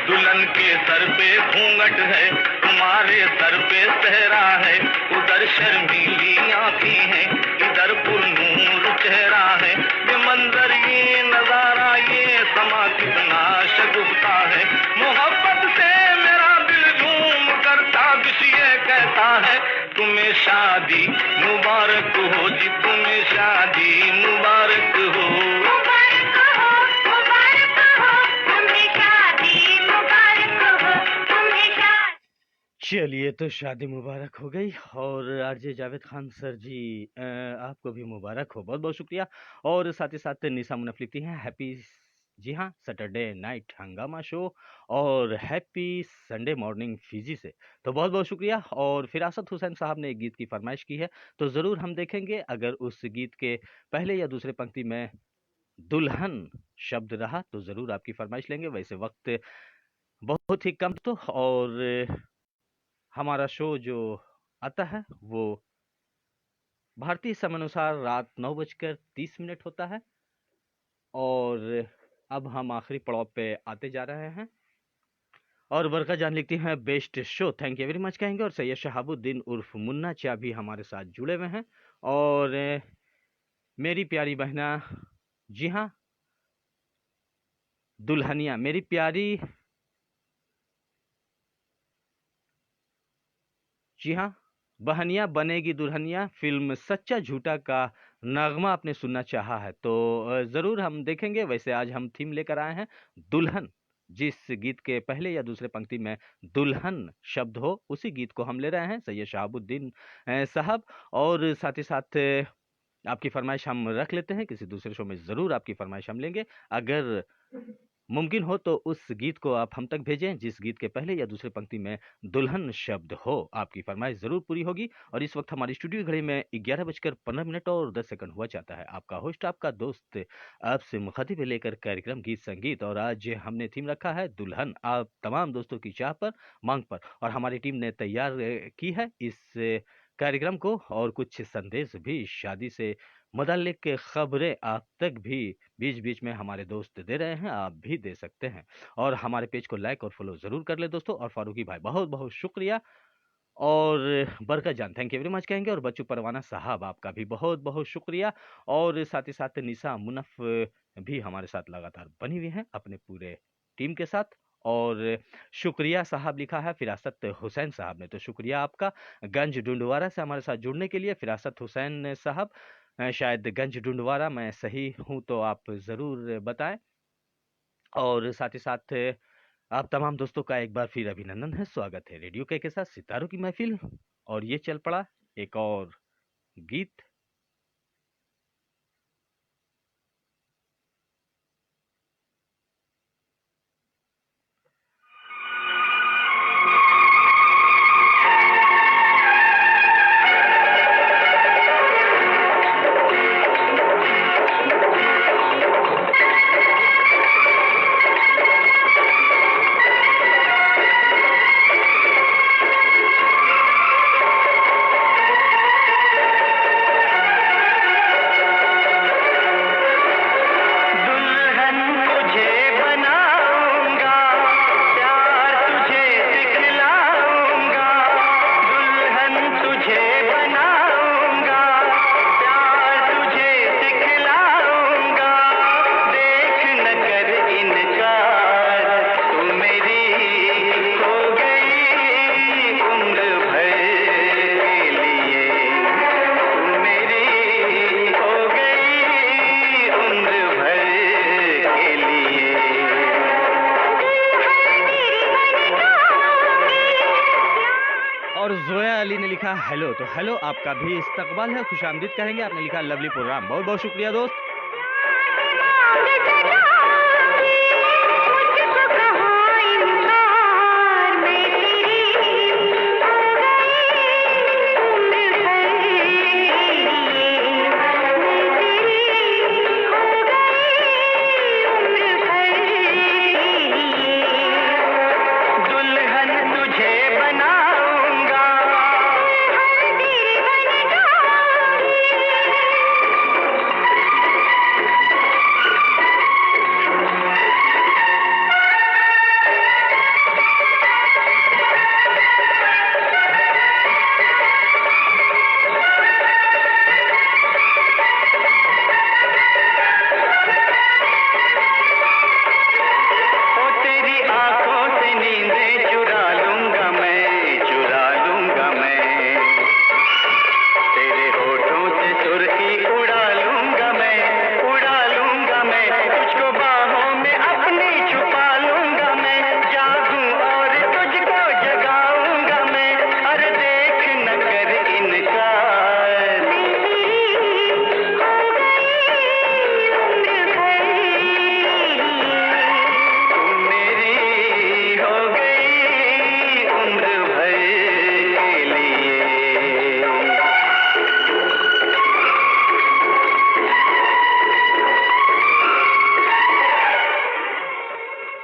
दुल्हन के सर पे घूंघट है, तुम्हारे सर पे सेहरा है। उधर शर्मीली आंखें हैं, इधर पुरनूर चेहरा है। ये मंजर, ये नजारा, ये समा कितना शगुफ्ता है। मोहब्बत से मेरा दिल झूम करता ये कहता है तुम्हें शादी मुबारक हो जी, तुम्हें शादी मुबारक हो। मुबारक हो, तुम्हें शादी मुबारक हो, तुम्हें शादी। चलिए, तो शादी मुबारक हो गई। और आरजे जावेद खान सर जी, आपको भी मुबारक हो, बहुत बहुत शुक्रिया। और साथ ही साथ निशा मुनफ लिखती हैं हैप्पी, जी हाँ, सैटरडे नाइट हंगामा शो और हैप्पी संडे मॉर्निंग फिजी से, तो बहुत बहुत शुक्रिया। और फिरासत हुसैन साहब ने एक गीत की फरमाइश की है, तो ज़रूर हम देखेंगे। अगर उस गीत के पहले या दूसरे पंक्ति में दुल्हन शब्द रहा तो ज़रूर आपकी फरमाइश लेंगे। वैसे वक्त बहुत ही कम, तो और हमारा शो जो आता है वो भारतीय समयानुसार रात 9:30 होता है। और अब हम आखिरी पड़ाव पे आते जा रहे हैं और बरका जान लिखती हैं best show, thank you very much कहेंगे। और सैयद शहाबुद्दीन उर्फ मुन्ना चा भी हमारे साथ जुड़े हुए हैं। और मेरी प्यारी बहना, जी हाँ, दुल्हनिया, मेरी प्यारी, जी हाँ, बहनिया बनेगी दुल्हनिया फिल्म सच्चा झूठा का नगमा आपने सुनना चाहा है तो जरूर हम देखेंगे। वैसे आज हम थीम लेकर आए हैं दुल्हन। जिस गीत के पहले या दूसरे पंक्ति में दुल्हन शब्द हो उसी गीत को हम ले रहे हैं सैयद शहाबुद्दीन साहब। और साथ ही साथ आपकी फरमाइश हम रख लेते हैं, किसी दूसरे शो में जरूर आपकी फरमाइश हम लेंगे। अगर मुमकिन हो तो उस गीत को आप हम तक भेजें जिस गीत के पहले या दूसरे पंक्ति में दुल्हन शब्द हो। आपकी फरमाइश जरूर पूरी होगी। और इस वक्त हमारी स्टूडियो घड़ी में 11:15 और 10 सेकंड हुआ चाहता है। आपका होस्ट, आपका दोस्त आपसे मुखातिब लेकर कार्यक्रम गीत संगीत, और आज हमने थीम रखा है दुल्हन, आप तमाम दोस्तों की चाह पर, मांग पर। और हमारी टीम ने तैयार की है इस कार्यक्रम को, और कुछ संदेश भी शादी से मुताल्लिक खबरें आप तक भी बीच बीच में हमारे दोस्त दे रहे हैं, आप भी दे सकते हैं। और हमारे पेज को लाइक और फॉलो जरूर कर ले दोस्तों। और फारूकी भाई बहुत बहुत शुक्रिया, और बरकत जान थैंक यू वेरी मच कहेंगे। और बच्चू परवाना साहब आपका भी बहुत बहुत शुक्रिया। और साथ ही साथ निशा मुनफ भी हमारे साथ लगातार बनी हुई हैं अपने पूरे टीम के साथ। और शुक्रिया साहब लिखा है फिरासत हुसैन साहब ने, तो शुक्रिया आपका गंज डुंडवारा से हमारे साथ जुड़ने के लिए। फिरासत हुसैन साहब, शायद गंज डुंडवारा मैं सही हूं तो आप ज़रूर बताएं। और साथ ही साथ आप तमाम दोस्तों का एक बार फिर अभिनंदन है, स्वागत है रेडियो के साथ सितारों की महफिल। और ये चल पड़ा एक और गीत। हेलो, तो हेलो आपका भी इस्तकबाल है, खुशामदीद कहेंगे। आपने लिखा लवली प्रोग्राम, बहुत बहुत शुक्रिया दोस्त।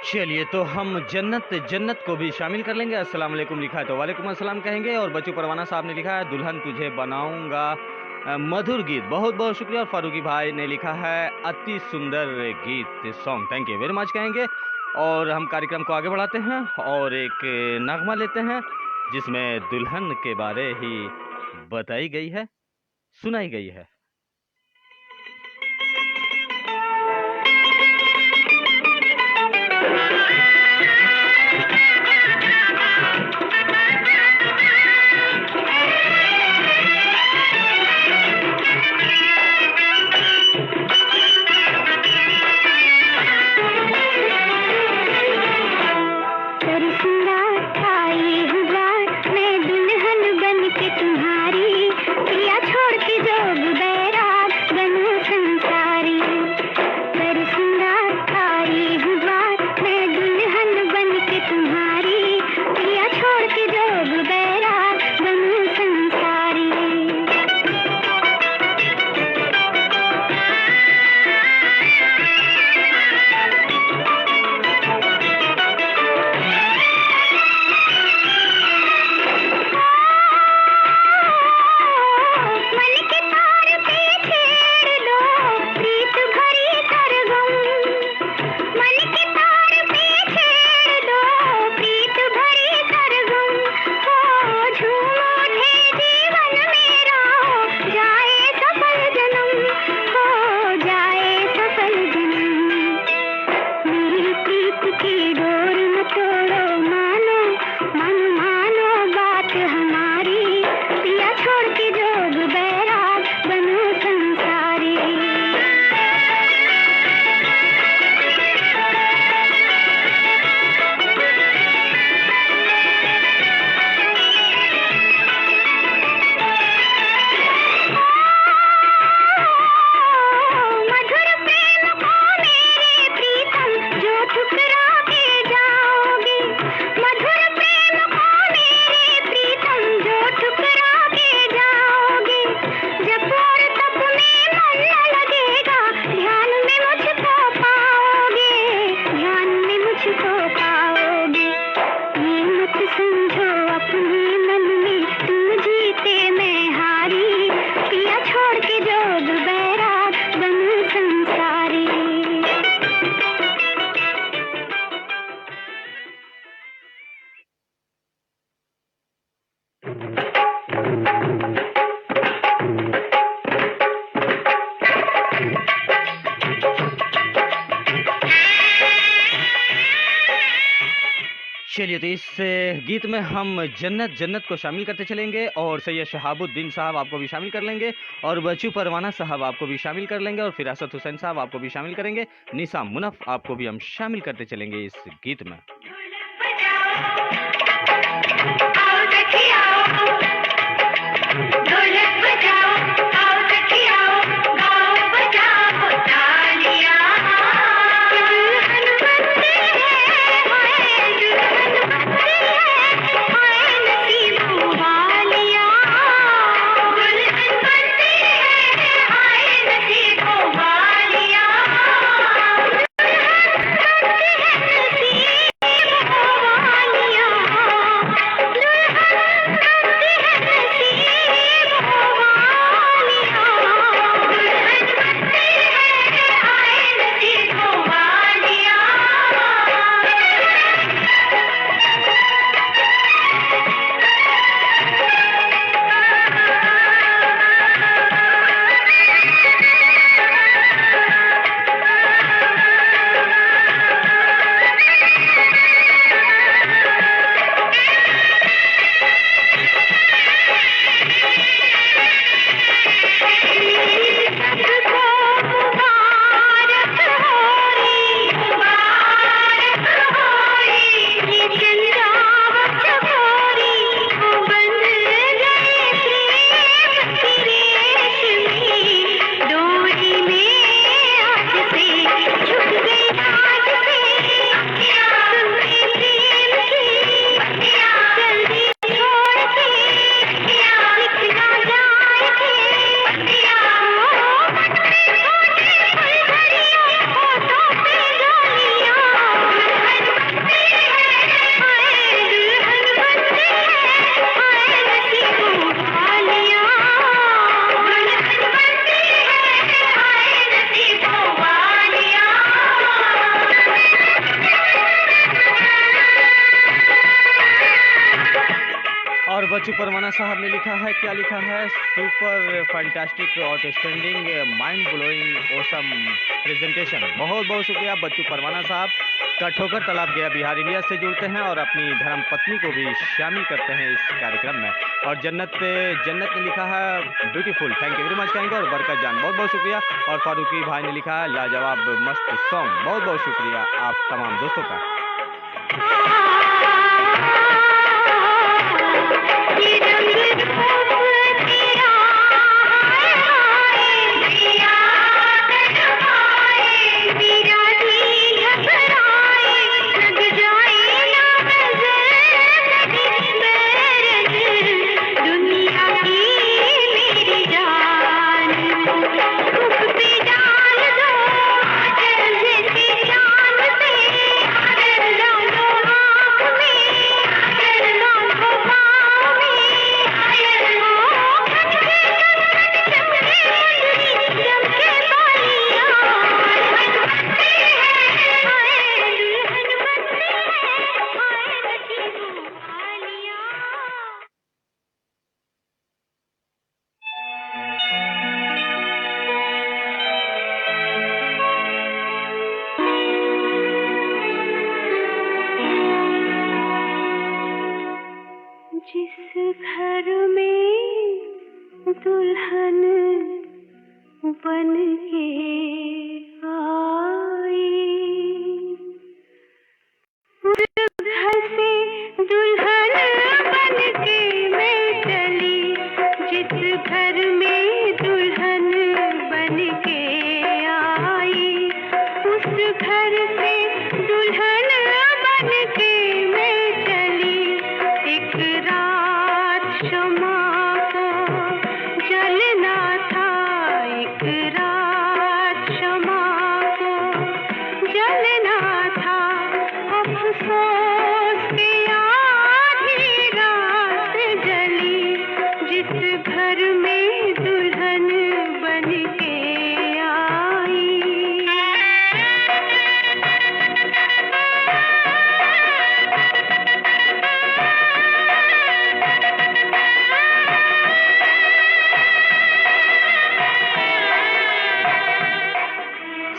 चलिए, तो हम जन्नत जन्नत को भी शामिल कर लेंगे। अस्सलाम वालेकुम लिखा है तो वालेकुम अस्सलाम कहेंगे। और बच्चू परवाना साहब ने लिखा है दुल्हन तुझे बनाऊंगा मधुर गीत, बहुत बहुत शुक्रिया। और फारूकी भाई ने लिखा है अति सुंदर गीत, song, thank you very much कहेंगे। और हम कार्यक्रम को आगे बढ़ाते हैं और एक नगमा लेते हैं जिसमें दुल्हन के बारे ही बताई गई है, सुनाई गई है। चलिए, तो इस गीत में हम जन्नत जन्नत को शामिल करते चलेंगे और सैयद शहाबुद्दीन साहब आपको भी शामिल कर लेंगे और बच्चू परवाना साहब आपको भी शामिल कर लेंगे और फिरासत हुसैन साहब आपको भी शामिल करेंगे। निसा मुनफ आपको भी हम शामिल करते चलेंगे इस गीत में। बच्चू परवाना साहब ने लिखा है, क्या लिखा है, super fantastic outstanding mind blowing awesome presentation. बहुत बहुत शुक्रिया बच्चू परवाना साहब का। ठोकर तालाब गया बिहार इंडिया से जुड़ते हैं और अपनी धर्म पत्नी को भी शामिल करते हैं इस कार्यक्रम में। और जन्नत ने लिखा है beautiful, thank you very much कहेंगे। और बरकत जान बहुत बहुत शुक्रिया। और फारूकी भाई ने लिखा है लाजवाब मस्त सॉन्ग, बहुत बहुत शुक्रिया आप तमाम दोस्तों का।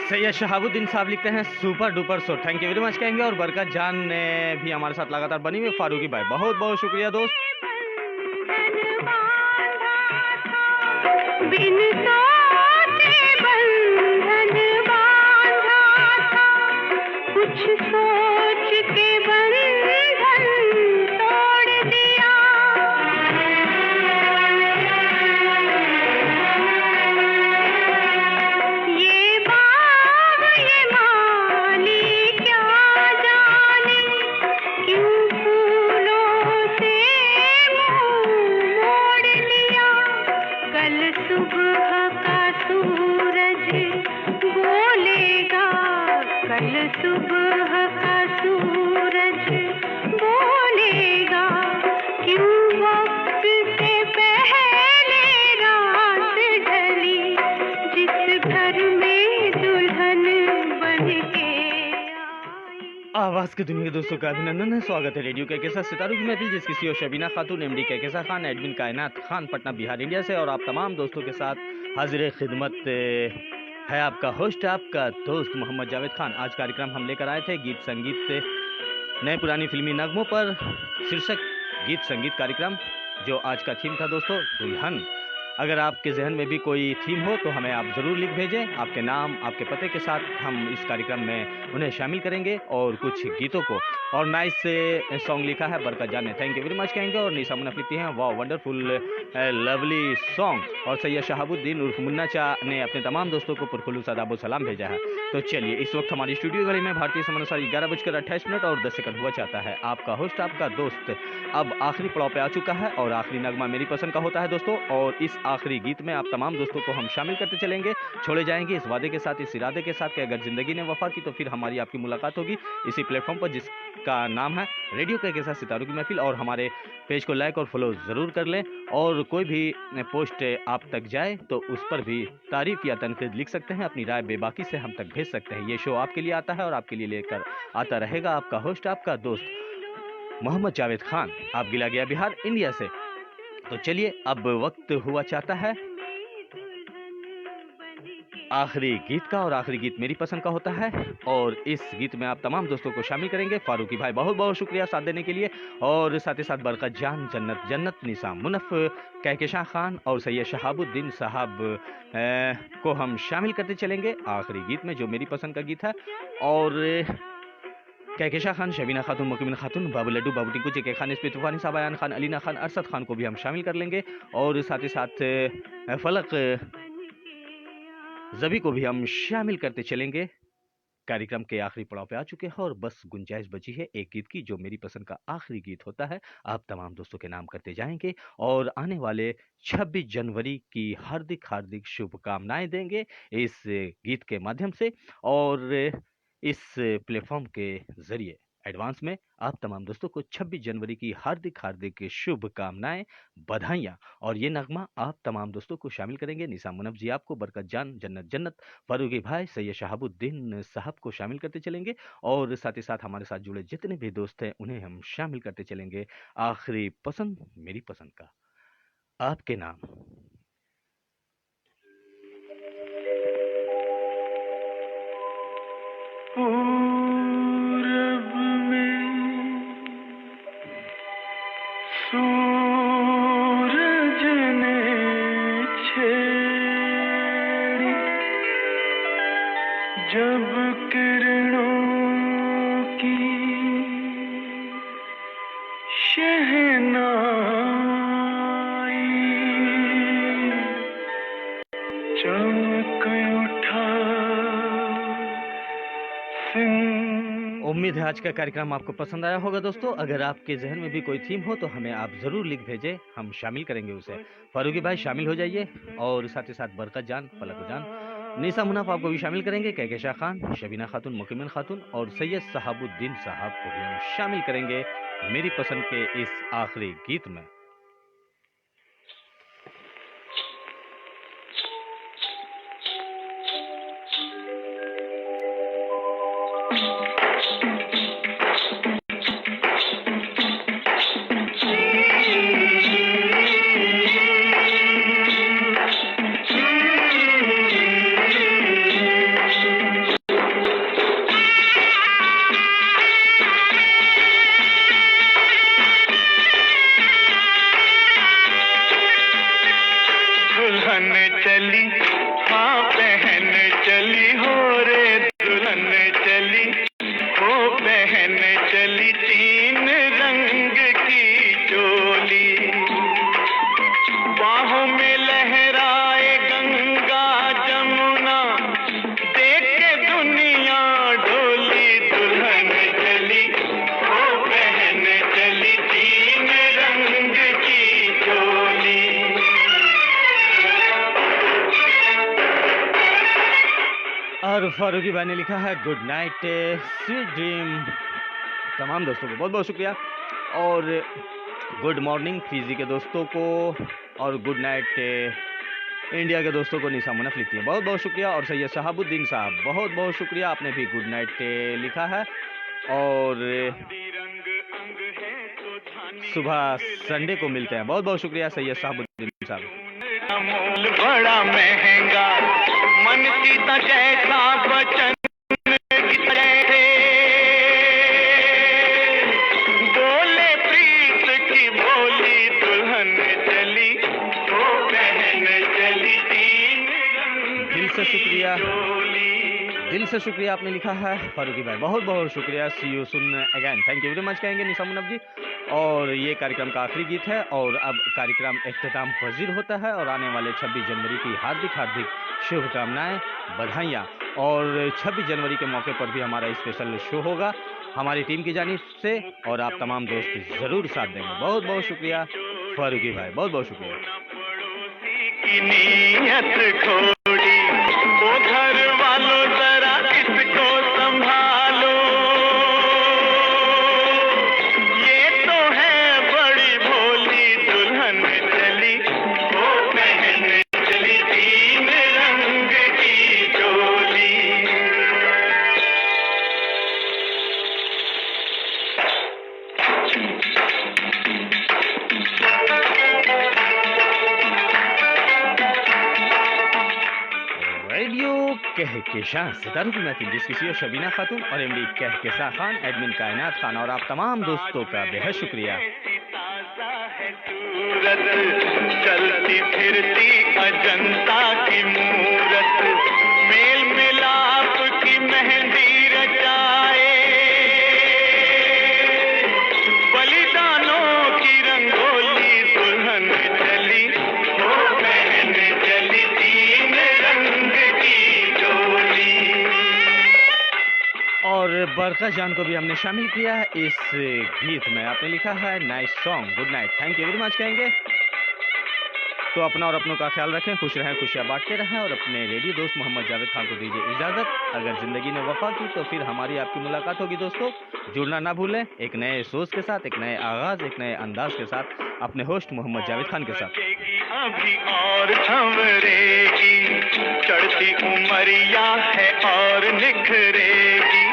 सैयद शहाबुद्दीन साहब लिखते हैं super duper show, thank you very much कहेंगे। और बरकत जान ने भी हमारे साथ लगातार बनी हुई। फारूकी भाई बहुत बहुत शुक्रिया दोस्त। आवाज की दुनिया के दोस्तों का अभिनंदन है, स्वागत है रेडियो के साथ सितारों की महफिल, जिसकी सीओ शबीना खातून, एमडी के साथ खान, एडमिन कायनात खान, पटना बिहार इंडिया से। और आप तमाम दोस्तों के साथ हाजिर खिदमत है आपका होस्ट, आपका दोस्त मोहम्मद जावेद खान। आज कार्यक्रम हम लेकर आए थे गीत संगीत नए पुरानी फिल्मी नगमों पर शीर्षक गीत संगीत कार्यक्रम, जो आज का थीम था दोस्तों दुल्हन। अगर आपके जहन में भी कोई थीम हो तो हमें आप ज़रूर लिख भेजें, आपके नाम आपके पते के साथ हम इस कार्यक्रम में उन्हें शामिल करेंगे और कुछ गीतों को। और नाइस से सॉन्ग लिखा है बरकत जान ने, थैंक यू वेरी मच कहेंगे। और निशा मुनफ लिखती हैं वाह वंडरफुल लवली सॉन्ग। और सैयद शहाबुद्दीन उर्फ मुन्ना चाह ने अपने तमाम दोस्तों को पुरखुलूस आदाब और सलाम भेजा है। तो चलिए, इस वक्त हमारी स्टूडियो घड़ी में भारतीय समय अनुसार 11:28 और 10 सेकंड हुआ चाहता है। आपका होस्ट आपका दोस्त अब आखिरी पड़ाव पे आ चुका है और आखिरी नगमा मेरी पसंद का होता है दोस्तों। और इस आखिरी गीत में आप तमाम दोस्तों को हम शामिल करते चलेंगे, छोड़े जाएंगे इस वादे के साथ, इस इरादे के साथ कि अगर जिंदगी ने वफा की तो फिर हमारी आपकी मुलाकात होगी इसी प्लेटफॉर्म पर जिसका नाम है रेडियो के साथ सितारों की महफिल। और हमारे पेज को लाइक और फॉलो ज़रूर कर लें। और कोई भी पोस्ट आप तक जाए तो उस पर भी तारीफ या तनकीद लिख सकते हैं, अपनी राय बेबाकी से हम तक भेज सकते हैं। ये शो आपके लिए आता है और आपके लिए लेकर आता रहेगा आपका होस्ट आपका दोस्त मोहम्मद जावेद खान, आप गिला गया बिहार इंडिया से। तो चलिए अब वक्त हुआ चाहता है आखिरी गीत का, और आखिरी गीत मेरी पसंद का होता है, और इस गीत में आप तमाम दोस्तों को शामिल करेंगे। फारूकी भाई बहुत बहुत शुक्रिया साथ देने के लिए, और साथ ही साथ बरकत जान, जन्नत जन्नत, निसाम मुनफ, कहकशां खान और सैयद शहाबुद्दीन साहब को हम शामिल करते चलेंगे आखिरी गीत में, जो मेरी पसंद का गीत है। और कहकशां खान, शबीना खातून, मुकमिन खातून, बाबू लड्डू, बाबू टिंकू, जेके खान, इस्पी तूफानी, साबायान खान, अलीना खान, अरसद खान को भी हम शामिल कर लेंगे, और साथ ही साथ फलक जबी को भी हम शामिल करते चलेंगे। कार्यक्रम के आखिरी पड़ाव पे आ चुके हैं, और बस गुंजाइश बची है एक गीत की, जो मेरी पसंद का आखिरी गीत होता है। आप तमाम दोस्तों के नाम करते जाएंगे, और आने वाले 26 जनवरी की हार्दिक हार्दिक शुभकामनाएं देंगे इस गीत के माध्यम से, और इस प्लेटफॉर्म के जरिए एडवांस में आप तमाम दोस्तों को 26 जनवरी की हार्दिक हार्दिक शुभकामनाएं, बधाइयाँ। और ये नगमा आप तमाम दोस्तों को शामिल करेंगे। निसाम मुनफ जी आपको, बरकत जान, जन्नत जन्नत, फारूकी भाई, सैयद शहाबुद्दीन साहब को शामिल करते चलेंगे, और साथ ही साथ हमारे साथ जुड़े जितने भी दोस्त हैं उन्हें हम शामिल करते चलेंगे। आखिरी पसंद मेरी पसंद का, आपके नाम। पूरब में सूरज ने छेड़ी जब किरणों की शहनाई, चमक उठा उम्मीद है आज का कार्यक्रम आपको पसंद आया होगा दोस्तों। अगर आपके जहन में भी कोई थीम हो तो हमें आप जरूर लिख भेजें, हम शामिल करेंगे उसे। फारूकी भाई शामिल हो जाइए, और साथ ही साथ बरकत जान, फलक जान, निसा मुनाफ आपको भी शामिल करेंगे, कहकशां खान, शबीना खातून, मुकमिन खातून, और सैयद शहाबुद्दीन साहब को भी हम शामिल करेंगे मेरी पसंद के इस आखिरी गीत में। फारूकी भाई ने लिखा है गुड नाइट स्वीट ड्रीम। तमाम दोस्तों को बहुत बहुत शुक्रिया, और गुड मॉर्निंग फीजी के दोस्तों को, और गुड नाइट इंडिया के दोस्तों को निसा मुनफ लिखती है, बहुत बहुत शुक्रिया। और सैयद शहाबुद्दीन साहब बहुत बहुत शुक्रिया, आपने भी गुड नाइट लिखा है। और सुबह संडे को मिलते हैं, बहुत बहुत शुक्रिया सैयद शहाबुद्दीन साहब। अमूल बड़ा महंगा मन सीता जैसा बचन बोले प्रीत की बोली दुल्हन चली वो बहन चली तीन दिल से शुक्रिया, दिल से शुक्रिया आपने लिखा है फारूकी भाई, बहुत बहुत शुक्रिया। See you soon again, thank you very much कहेंगे निसा मुनफ जी। और ये कार्यक्रम का आखिरी गीत है, और अब कार्यक्रम इख्तिताम पजीर होता है, और आने वाले 26 जनवरी की हार्दिक हार्दिक शुभकामनाएं, बधाइयाँ। और 26 जनवरी के मौके पर भी हमारा स्पेशल शो होगा हमारी टीम की जानिब से, और आप तमाम दोस्त ज़रूर साथ देंगे। बहुत बहुत शुक्रिया फारूकी भाई, बहुत बहुत शुक्रिया। घर वालों जरा इसको संभालो, ये तो है बड़ी भोली दुल्हन चली वो बहन चली तीन रंग की चोली। कहकशां सितारों की महफिल, जिसकी सीईओ शबीना खातून और एमडी कहकशां खान, एडमिन कायनात खान और आप तमाम दोस्तों का बेहद शुक्रिया। चलती फिरती अजंता की मूरत, मेल मिलाप की मेहंदी रचाए, बलिदानों की रंगोली दुल्हन चली, वो बहन चली तीन रंग की डोली। और बरका जान को भी हमने शामिल किया है इस गीत में। आपने लिखा है nice song, good night, thank you very much कहेंगे। तो अपना और अपनों का ख्याल रखें, खुश रहें, खुशियाँ बांटते रहें और अपने रेडियो दोस्त मोहम्मद जावेद खान को दीजिए इजाज़त। अगर ज़िंदगी ने वफा की तो फिर हमारी आपकी मुलाकात होगी दोस्तों। जुड़ना ना भूलें, एक नए सोच के साथ, एक नए आगाज़, एक नए अंदाज के साथ, अपने होस्ट मोहम्मद जावेद खान के साथ। अभी और संवरेगी, चढ़ती उमरिया है और निखरेगी,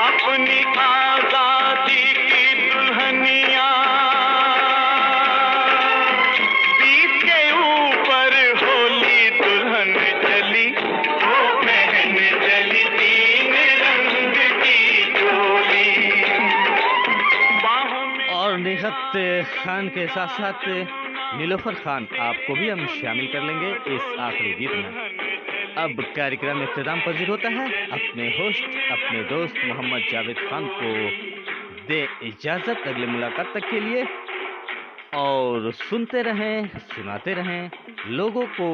अपनी आजादी की दुल्हनिया, बीत के ऊपर होली दुल्हन चली, वो बहन चली तीन रंग की डोली। बाहों में और निहत खान के साथ साथ नीलोफर खान आपको भी हम शामिल कर लेंगे इस आखिरी गीत में। अब कार्यक्रम इख्तिताम पजीर होता है। अपने होस्ट, अपने दोस्त मोहम्मद जावेद खान को दे इजाज़त अगले मुलाकात तक के लिए। और सुनते रहें, सुनाते रहें, लोगों को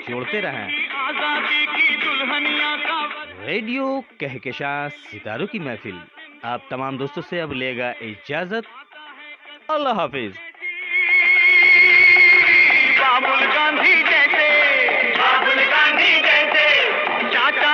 जोड़ते रहें। आजादी की दुल्हनिया का रेडियो कहकशां सितारों की महफिल आप तमाम दोस्तों से अब लेगा इजाज़त। अल्लाह हाफिज। बाबुल गांधी जैसे, बाबुल गांधी जैसे चाचा